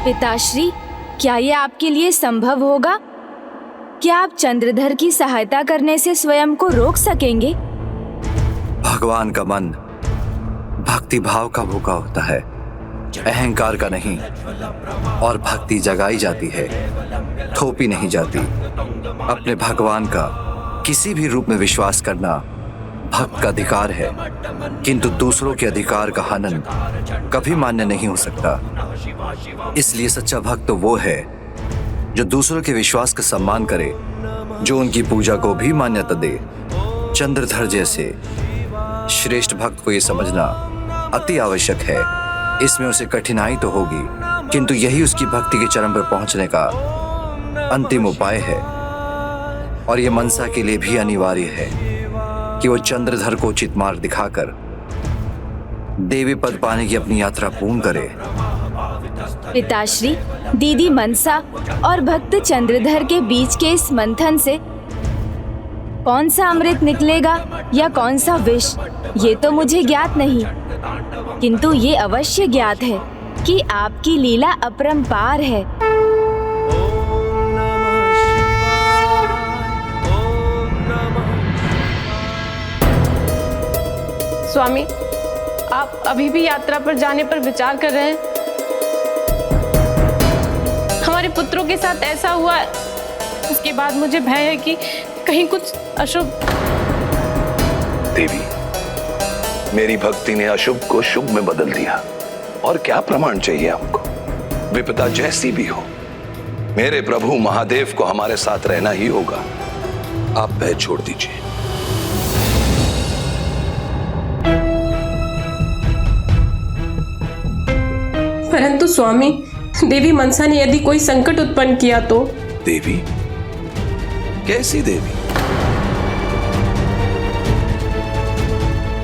पिताश्री, क्या ये आपके लिए संभव होगा? क्या आप चंद्रधर की सहायता करने से स्वयं को रोक सकेंगे? भगवान का मन भक्ति भाव का भूखा होता है, अहंकार का नहीं। और भक्ति जगाई जाती है, थोपी नहीं जाती। अपने भगवान का किसी भी रूप में विश्वास करना भक्त का अधिकार है, किंतु दूसरों के अधिकार का हनन कभी मान्य नहीं हो सकता। इसलिए सच्चा भक्त तो वो है जो दूसरों के विश्वास का सम्मान करे, जो उनकी पूजा को भी मान्यता दे। चंद्रधर जैसे श्रेष्ठ भक्त को ये समझना अति आवश्यक है। इसमें उसे कठिनाई तो होगी, किंतु यही उसकी भक्ति के चरम पर पहुंचने का अंतिम उपाय है। और ये मनसा के लिए भी अनिवार्य है कि वो चंद्रधर को उचित मार्ग दिखाकर देवी पद पाने की अपनी यात्रा पूर्ण करे। पिताश्री, दीदी मनसा और भक्त चंद्रधर के बीच के इस मंथन से कौन सा अमृत निकलेगा या कौन सा विष, ये तो मुझे ज्ञात नहीं, किंतु ये अवश्य ज्ञात है कि आपकी लीला अपरंपार है। स्वामी, आप अभी भी यात्रा पर जाने पर विचार कर रहे हैं? हमारे पुत्रों के साथ ऐसा हुआ, उसके बाद मुझे भय है कि कहीं कुछ अशुभ। देवी, मेरी भक्ति ने अशुभ को शुभ में बदल दिया, और क्या प्रमाण चाहिए हमको? विपदा जैसी भी हो, मेरे प्रभु महादेव को हमारे साथ रहना ही होगा। आप भय छोड़ दीजिए। परंतु स्वामी, देवी मनसा ने यदि कोई संकट उत्पन्न किया तो? देवी? कैसी देवी?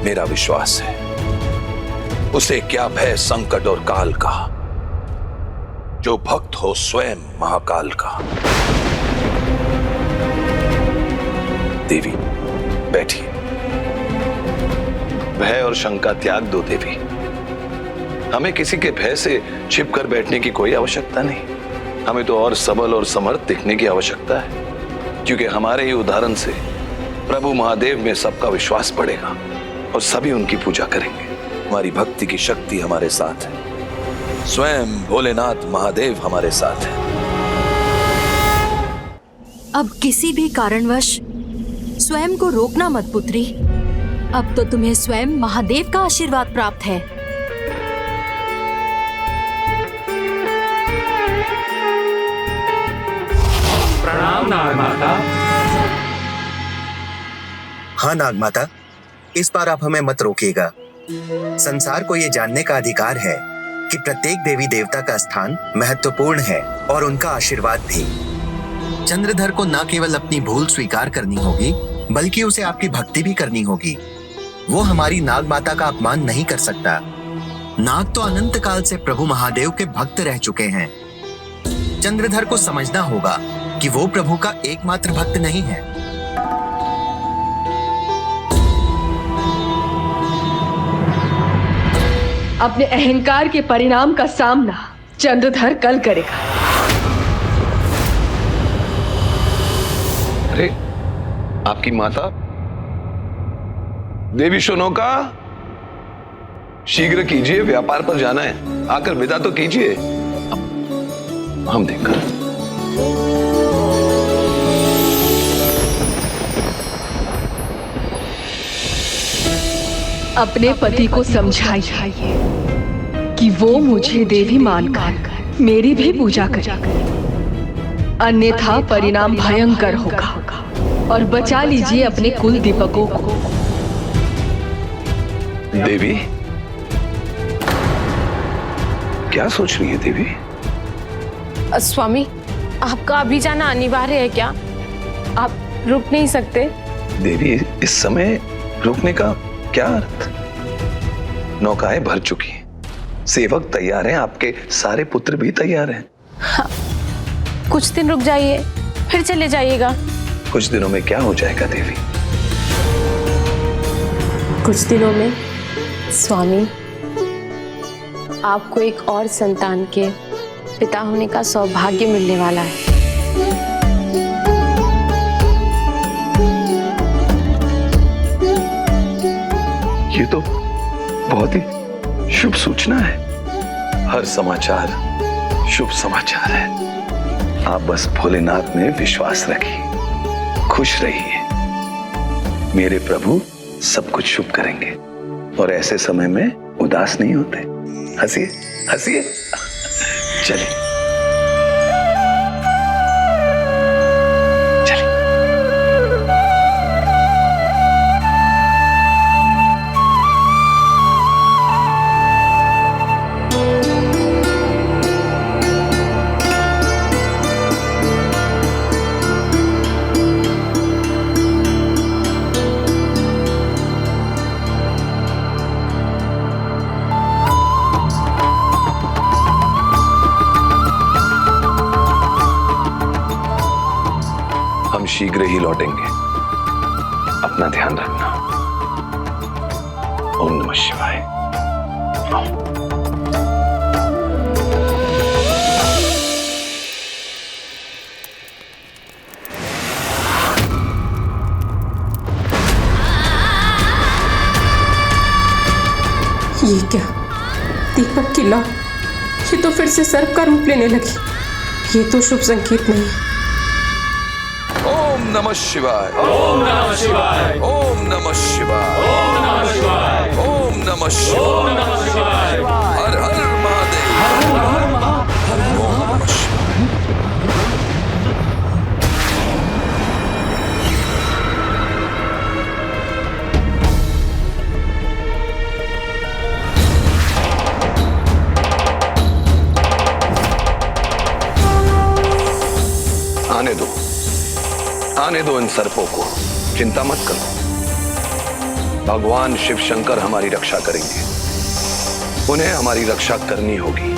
मेरा विश्वास है उसे क्या भय संकट और काल का, जो भक्त हो स्वयं महाकाल का। देवी बैठिए, भय और शंका त्याग दो। देवी, हमें किसी के भय से छिपकर बैठने की कोई आवश्यकता नहीं। हमें तो और सबल और समर्थ दिखने की आवश्यकता है, क्योंकि हमारे ही उदाहरण से प्रभु महादेव में सबका विश्वास बढ़ेगा और सभी उनकी पूजा करेंगे। हमारी भक्ति की शक्ति हमारे साथ है, स्वयं भोलेनाथ महादेव हमारे साथ है। अब किसी भी कारणवश स्वयं को रोकना मत पुत्री। अब तो तुम्हें स्वयं महादेव का आशीर्वाद प्राप्त है। प्रणाम नागमाता। हाँ नागमाता, इस बार आप हमें मत रोकिएगा। संसार को ये जानने का अधिकार है कि प्रत्येक देवी देवता का स्थान महत्वपूर्ण है और उनका आशीर्वाद भी। चंद्रधर को न केवल अपनी भूल स्वीकार करनी होगी, बल्कि उसे आपकी भक्ति भी करनी होगी। वो हमारी नाग माता का अपमान नहीं कर सकता। नाग तो अनंत काल से प्रभु महादेव के भक्त रह चुके हैं। चंद्रधर को समझना होगा कि वो प्रभु का एकमात्र भक्त नहीं है। अपने अहंकार के परिणाम का सामना चंद्रधर कल करेगा। अरे, आपकी माता देवी शोनोका, शीघ्र कीजिए, व्यापार पर जाना है। आकर विदा तो कीजिए। हम देखकर अपने पति को समझाइए कि वो मुझे देवी मानकर मेरी भी पूजा करे, अन्यथा परिणाम भयंकर होगा। और बचा लीजिए अपने कुल दीपकों को। देवी, क्या सोच रही है देवी? स्वामी, आपका अभी जाना अनिवार्य है क्या? आप रुक नहीं सकते? देवी, इस समय रुकने का क्या अर्थ? नौकाएं भर चुकी हैं, सेवक तैयार हैं, आपके सारे पुत्र भी तैयार हैं। हाँ, कुछ दिन रुक जाइए, फिर चले जाइएगा। कुछ दिनों में क्या हो जाएगा देवी? कुछ दिनों में स्वामी, आपको एक और संतान के पिता होने का सौभाग्य मिलने वाला है। ये तो बहुत ही शुभ सूचना है। हर समाचार शुभ समाचार है। आप बस भोलेनाथ में विश्वास रखिए, खुश रहिए। मेरे प्रभु सब कुछ शुभ करेंगे और ऐसे समय में उदास नहीं होते। हंसिए हंसिए। चलिए शीघ्र ही लौटेंगे। अपना ध्यान रखना। ओम नमः शिवाय। ये क्या? दीपक की लौ ये तो फिर से सर्प का रूप लेने लगी। ये तो शुभ संकेत नहीं है। ओम नमः शिवाय। ओम नमः शिवाय। ओम नमः शिवाय। ओम नमः शिवाय। ओम नमः शिवाय। ओम नमः शिवाय। हर हर महादेव। हर हर महादेव। ओम नमः शिवाय। आने दो इन सर्पों को, चिंता मत करो। भगवान शिव शंकर हमारी रक्षा करेंगे। उन्हें हमारी रक्षा करनी होगी।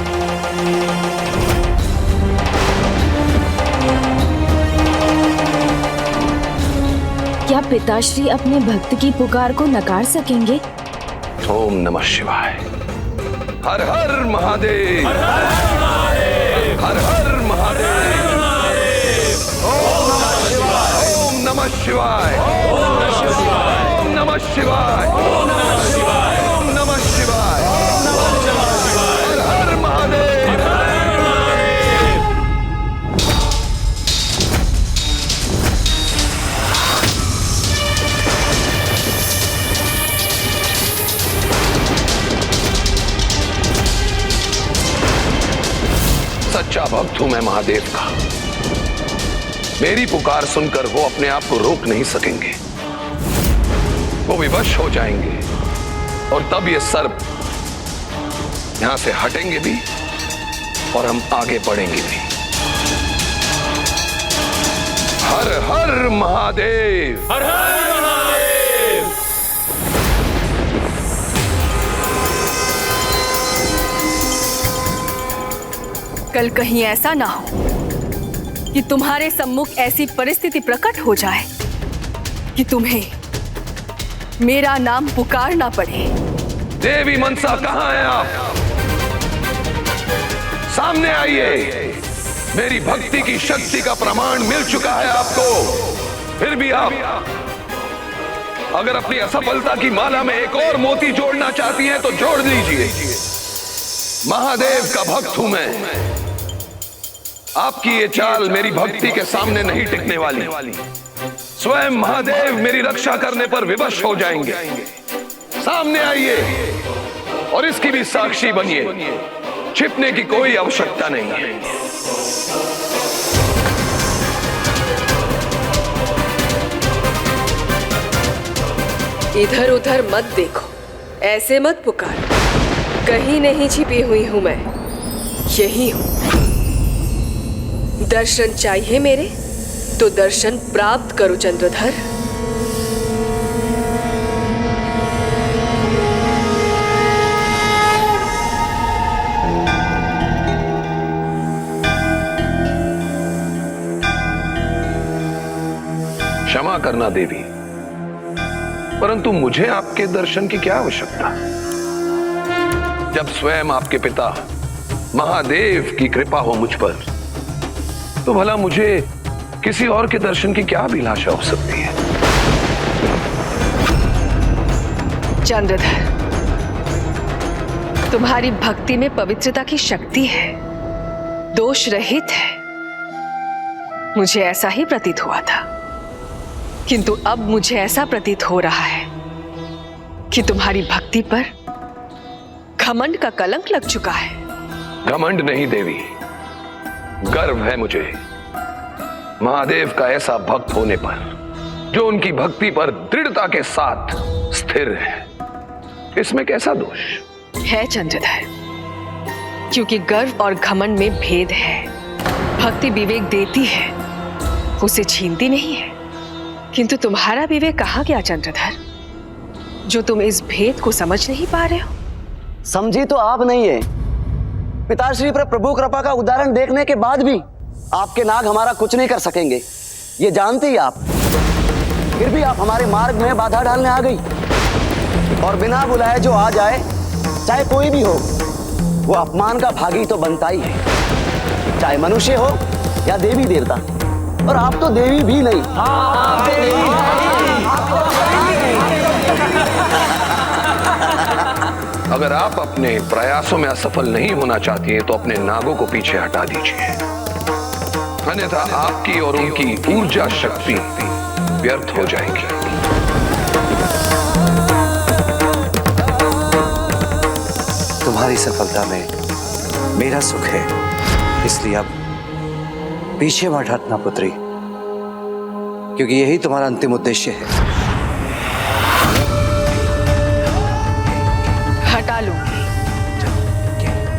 क्या पिताश्री अपने भक्त की पुकार को नकार सकेंगे? ओम नमः शिवाय। हर हर महादेव। हर हर महादेव। हर हर महादेव। ओम नमः शिवाय। ओम नमः शिवाय। ओम नमः शिवाय। ओम नमः शिवाय। ओम नमः शिवाय। ओम नमः शिवाय। हर हर महादेव। हर हर महादेव। सच्चा भक्त हूं मैं महादेव का। मेरी पुकार सुनकर वो अपने आप को रोक नहीं सकेंगे। वो विवश हो जाएंगे और तब ये सर्प यहां से हटेंगे भी और हम आगे बढ़ेंगे भी। हर हर महादेव। हर हर महादेव। कल कहीं ऐसा ना हो कि तुम्हारे सम्मुख ऐसी परिस्थिति प्रकट हो जाए कि तुम्हें मेरा नाम पुकारना पड़े। देवी मनसा कहां हैं आप? सामने आइए। मेरी भक्ति की शक्ति का प्रमाण मिल चुका है आपको। फिर भी आप अगर अपनी असफलता की माला में एक और मोती जोड़ना चाहती हैं तो जोड़ लीजिए। महादेव का भक्त हूं मैं। आपकी ये चाल मेरी भक्ति के सामने नहीं टिकने वाली। स्वयं महादेव मेरी रक्षा करने पर विवश हो जाएंगे। सामने आइए और इसकी भी साक्षी बनिए। छिपने की कोई आवश्यकता नहीं है। इधर उधर मत देखो, ऐसे मत पुकार। कहीं नहीं छिपी हुई हूं मैं, यही हूं। दर्शन चाहिए मेरे तो दर्शन प्राप्त करो चंद्रधर। क्षमा करना देवी, परंतु मुझे आपके दर्शन की क्या आवश्यकता जब स्वयं आपके पिता महादेव की कृपा हो मुझ पर, तो भला मुझे किसी और के दर्शन की क्या अभिलाषा हो सकती है। चंद्रधर, तुम्हारी भक्ति में पवित्रता की शक्ति है, दोष रहित है। मुझे ऐसा ही प्रतीत हुआ था, किंतु अब मुझे ऐसा प्रतीत हो रहा है कि तुम्हारी भक्ति पर घमंड का कलंक लग चुका है। घमंड नहीं देवी, गर्व है मुझे महादेव का ऐसा भक्त होने पर जो उनकी भक्ति पर दृढ़ता के साथ स्थिर है। इसमें कैसा दोष है चंद्रधर? क्योंकि गर्व और घमंड में भेद है। भक्ति विवेक देती है, उसे छीनती नहीं है। किंतु तुम्हारा विवेक कहाँ गया चंद्रधर, जो तुम इस भेद को समझ नहीं पा रहे हो? समझी तो आप नहीं है। पिताश्री पर प्रभु कृपा का उदाहरण देखने के बाद भी आपके नाग हमारा कुछ नहीं कर सकेंगे, ये जानते ही आप। फिर भी आप हमारे मार्ग में बाधा डालने आ गई, और बिना बुलाए जो आ जाए, चाहे कोई भी हो, वो अपमान का भागी तो बनता ही है, चाहे मनुष्य हो या देवी देवता। और आप तो देवी भी नहीं। अगर आप अपने प्रयासों में असफल नहीं होना चाहती हैं तो अपने नागों को पीछे हटा दीजिए, अन्यथा आपकी और उनकी ऊर्जा शक्ति व्यर्थ हो जाएगी। तुम्हारी सफलता में मेरा सुख है, इसलिए अब पीछे मत हटना पुत्री, क्योंकि यही तुम्हारा अंतिम उद्देश्य है। हटा लूंगी,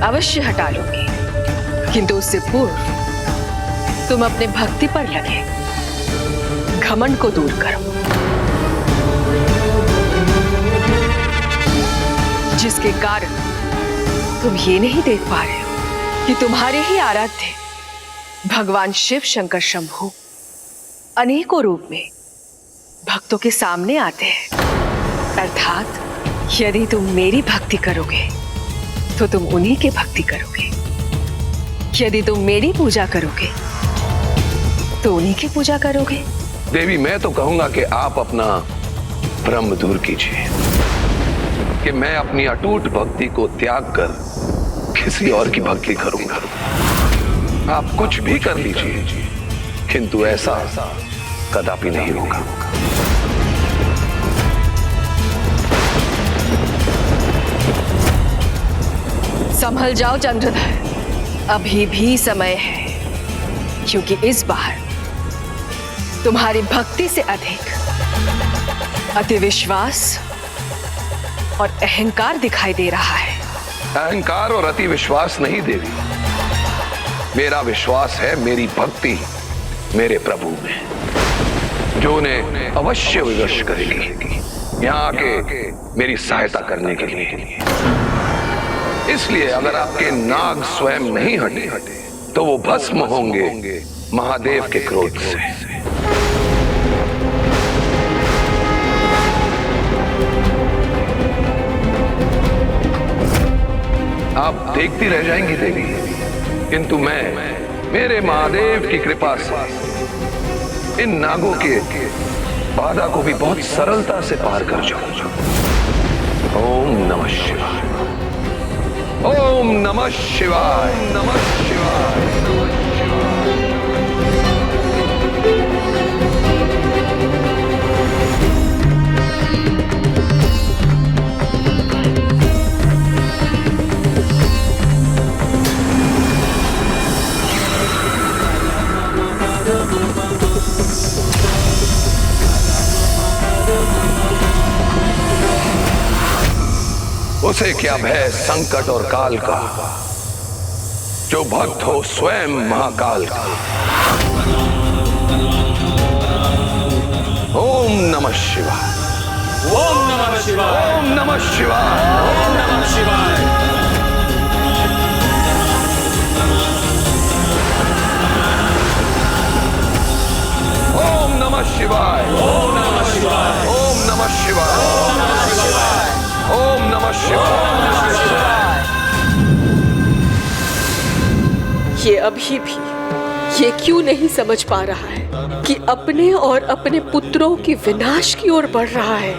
अवश्य हटा लूंगी, किंतु उससे पूर्व तुम अपने भक्ति पर लगे घमंड को दूर करो, जिसके कारण तुम ये नहीं देख पा रहे हो कि तुम्हारे ही आराध्य भगवान शिव शंकर शंभू अनेकों रूप में भक्तों के सामने आते हैं। अर्थात यदि तुम मेरी भक्ति करोगे तो तुम उन्हीं के भक्ति करोगे, यदि तुम मेरी पूजा करोगे तो उन्हीं की पूजा करोगे। देवी, मैं तो कहूंगा कि आप अपना भ्रम दूर कीजिए कि मैं अपनी अटूट भक्ति को त्याग कर किसी और की भक्ति करूंगा। आप कुछ भी कर लीजिए, किंतु ऐसा कदापि नहीं होगा। संभल जाओ चंद्रधर, अभी भी समय है, क्योंकि इस बार तुम्हारी भक्ति से अधिक अति विश्वास और अहंकार दिखाई दे रहा है। अहंकार और अति विश्वास नहीं देवी, मेरा विश्वास है मेरी भक्ति मेरे प्रभु में, जो उन्हें अवश्य विवश करेगी यहाँ आके मेरी सहायता करने के लिए। इसलिए अगर आपके नाग स्वयं नहीं हटे तो वो भस्म होंगे महादेव के क्रोध से। आप देखती रह जाएंगी देवी, किंतु मैं मेरे महादेव की कृपा से इन नागों के बाधा को भी बहुत सरलता से पार कर जाऊंगा। ओम नमः शिवाय, ओम नमः शिवाय, नमः शिवाय, नमः शिवाय। उसे क्या भय संकट और काल का, जो भक्त हो स्वयं महाकाल का। ओम नमः शिवाय, ओम नमः शिवाय, ओम नमः शिवाय, ओम नमः शिवाय। ओम नमः शिवाय, ओम नमः शिवाय, ओम नमः शिवाय, ओम नमः शिवाय, ओम नमः शिवाय। अभी भी ये क्यों नहीं समझ पा रहा है कि अपने और अपने पुत्रों की विनाश की ओर बढ़ रहा है?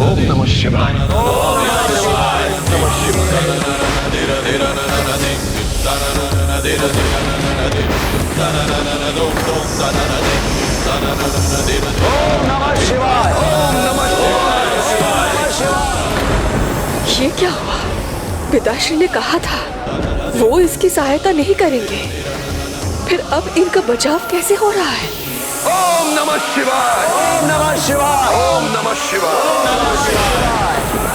ओम नमः शिवाय। ओम नमः शिवाय। ये क्या हुआ? पिताश्री ने कहा था वो इसकी सहायता नहीं करेंगे, फिर अब इनका बचाव कैसे हो रहा है? ओम नमः शिवाय। ओम नमः शिवाय। ओम नमः शिवाय।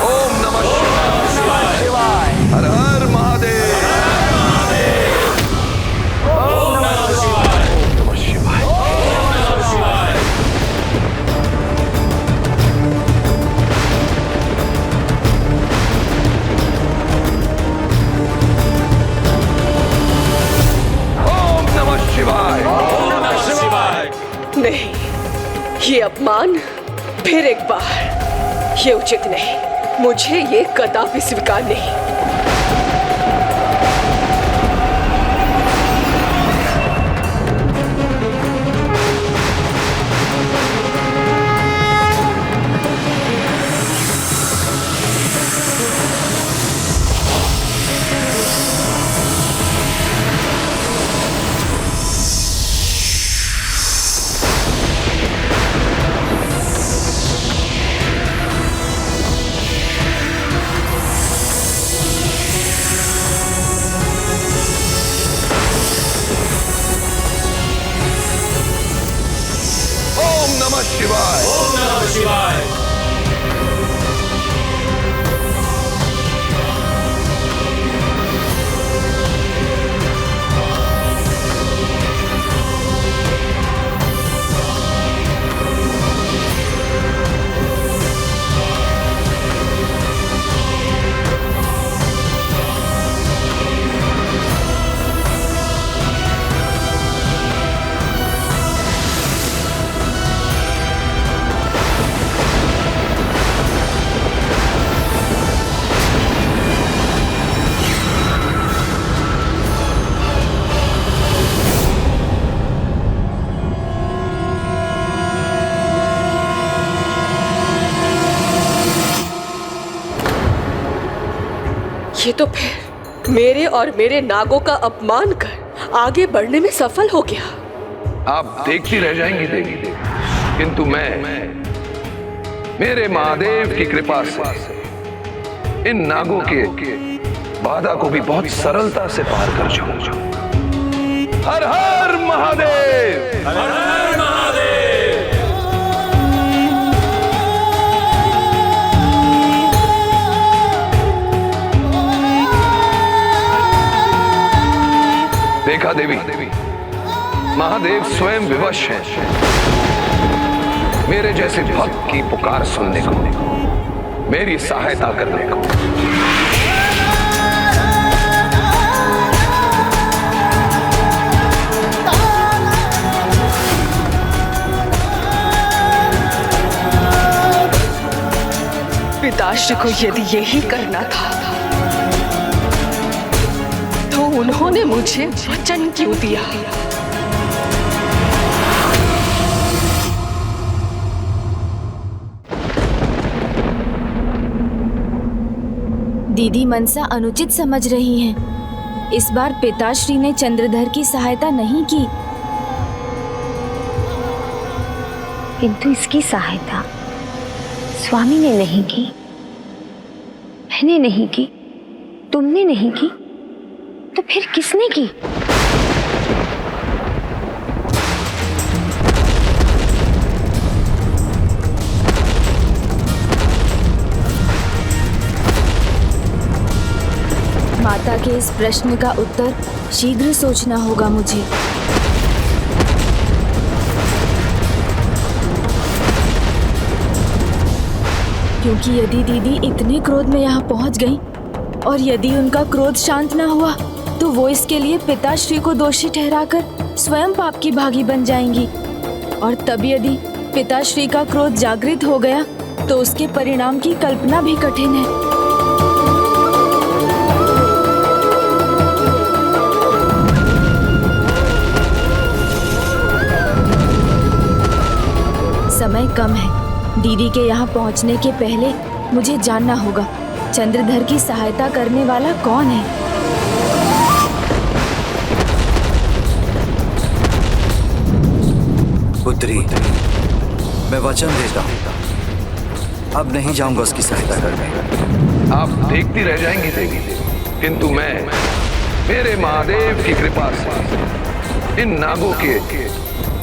ओम नमः शिवाय। हर हर महादेव। ओम नमः शिवाय। ओम नमः शिवाय। ओम नमः शिवाय। ओम नमः शिवाय। ओम नमः शिवाय। नहीं, ये अपमान फिर एक बार, ये उचित नहीं। मुझे ये कदापि स्वीकार नहीं। शिवाय। ओम नमः शिवाय। ये तो फिर मेरे और मेरे नागों का अपमान कर आगे बढ़ने में सफल हो गया। आप देखती रह जाएंगी देवी, किंतु मैं मेरे महादेव की कृपा से इन नागों के बाधा को भी बहुत सरलता से पार कर जाऊंगा। हर हर महादेव। हर हर महादेव। देखा देवी, महादेव स्वयं विवश हैं मेरे जैसे भक्त की पुकार सुनने को, मेरी सहायता करने को। पिताश्री को यदि यही करना था तो उन्होंने मुझे वचन क्यों दिया? दीदी मनसा अनुचित समझ रही हैं। इस बार पिताश्री ने चंद्रधर की सहायता नहीं की, किंतु इसकी सहायता स्वामी ने नहीं की, मैंने नहीं की, तुमने नहीं की, तो फिर किसने की? माता के इस प्रश्न का उत्तर शीघ्र सोचना होगा मुझे। क्योंकि यदि दीदी इतने क्रोध में यहाँ पहुँच गई और यदि उनका क्रोध शांत न हुआ तो वो इसके लिए पिताश्री को दोषी ठहराकर स्वयं पाप की भागी बन जाएंगी। और तब यदि पिताश्री का क्रोध जागृत हो गया तो उसके परिणाम की कल्पना भी कठिन है। समय कम है। दीदी के यहाँ पहुँचने के पहले मुझे जानना होगा चंद्रधर की सहायता करने वाला कौन है। पुत्री, मैं वचन देता हूँ, अब नहीं जाऊंगा उसकी सहायता करने। आप देखती रह जाएंगी देवी, किंतु मैं मेरे महादेव की कृपा से इन नागों के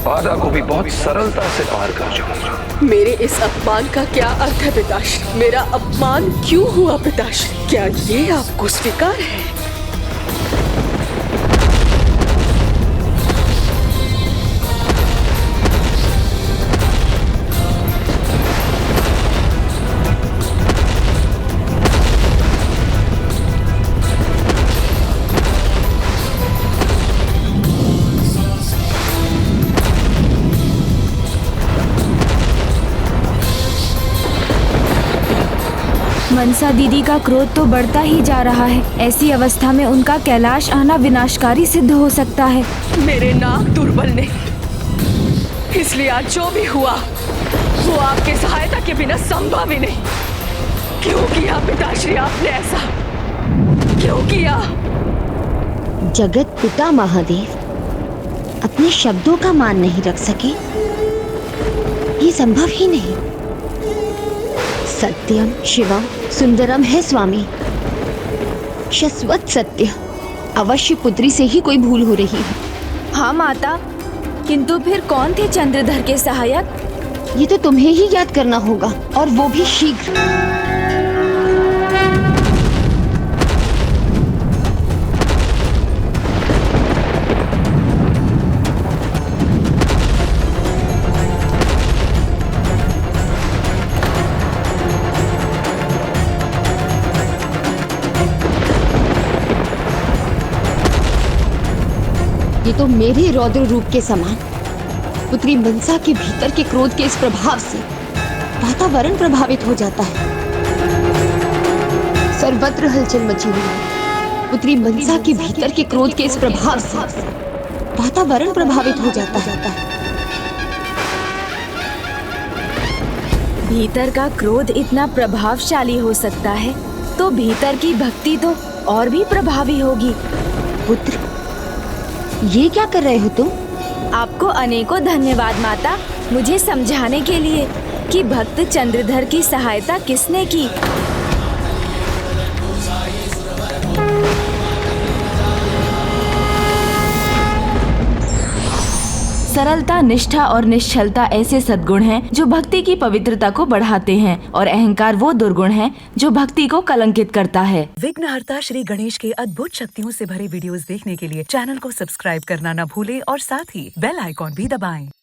बाधा को भी बहुत सरलता से पार कर जाऊंगा। मेरे इस अपमान का क्या अर्थ है पिताश्री? मेरा अपमान क्यों हुआ पिताश्री? क्या ये आपको स्वीकार है? मनसा दीदी का क्रोध तो बढ़ता ही जा रहा है। ऐसी अवस्था में उनका कैलाश आना विनाशकारी सिद्ध हो सकता है। मेरे नाग दुर्बल ने, इसलिए आज जो भी हुआ वो आपके सहायता के बिना संभव ही नहीं। क्यों किया पिताश्री आपने ऐसा? क्यों किया? जगत पिता महादेव अपने शब्दों का मान नहीं रख सके, ये संभव ही नहीं। सत्यम शिवम सुंदरम है स्वामी, शाश्वत सत्य। अवश्य पुत्री से ही कोई भूल हो रही है। हाँ माता, किंतु फिर कौन थे चंद्रधर के सहायक? ये तो तुम्हें ही याद करना होगा, और वो भी शीघ्र। ये तो मेरे रौद्र रूप के समान पुत्री मनसा के भीतर के क्रोध के इस प्रभाव से वातावरण प्रभावित हो जाता है। सर्वत्र हलचल मची हुई है। पुत्री मनसा के भीतर के क्रोध के इस प्रभाव से वातावरण प्रभावित हो जाता है। भीतर का क्रोध इतना प्रभावशाली हो सकता है तो भीतर की भक्ति तो और भी प्रभावी होगी। पुत्र, ये क्या कर रहे हो तुम? आपको अनेकों धन्यवाद माता, मुझे समझाने के लिए कि भक्त चंद्रधर की सहायता किसने की। सरलता, निष्ठा और निश्चलता ऐसे सद्गुण हैं जो भक्ति की पवित्रता को बढ़ाते हैं, और अहंकार वो दुर्गुण है जो भक्ति को कलंकित करता है। विघ्नहर्ता श्री गणेश के अद्भुत शक्तियों से भरे वीडियोस देखने के लिए चैनल को सब्सक्राइब करना न भूलें और साथ ही बेल आइकॉन भी दबाएं।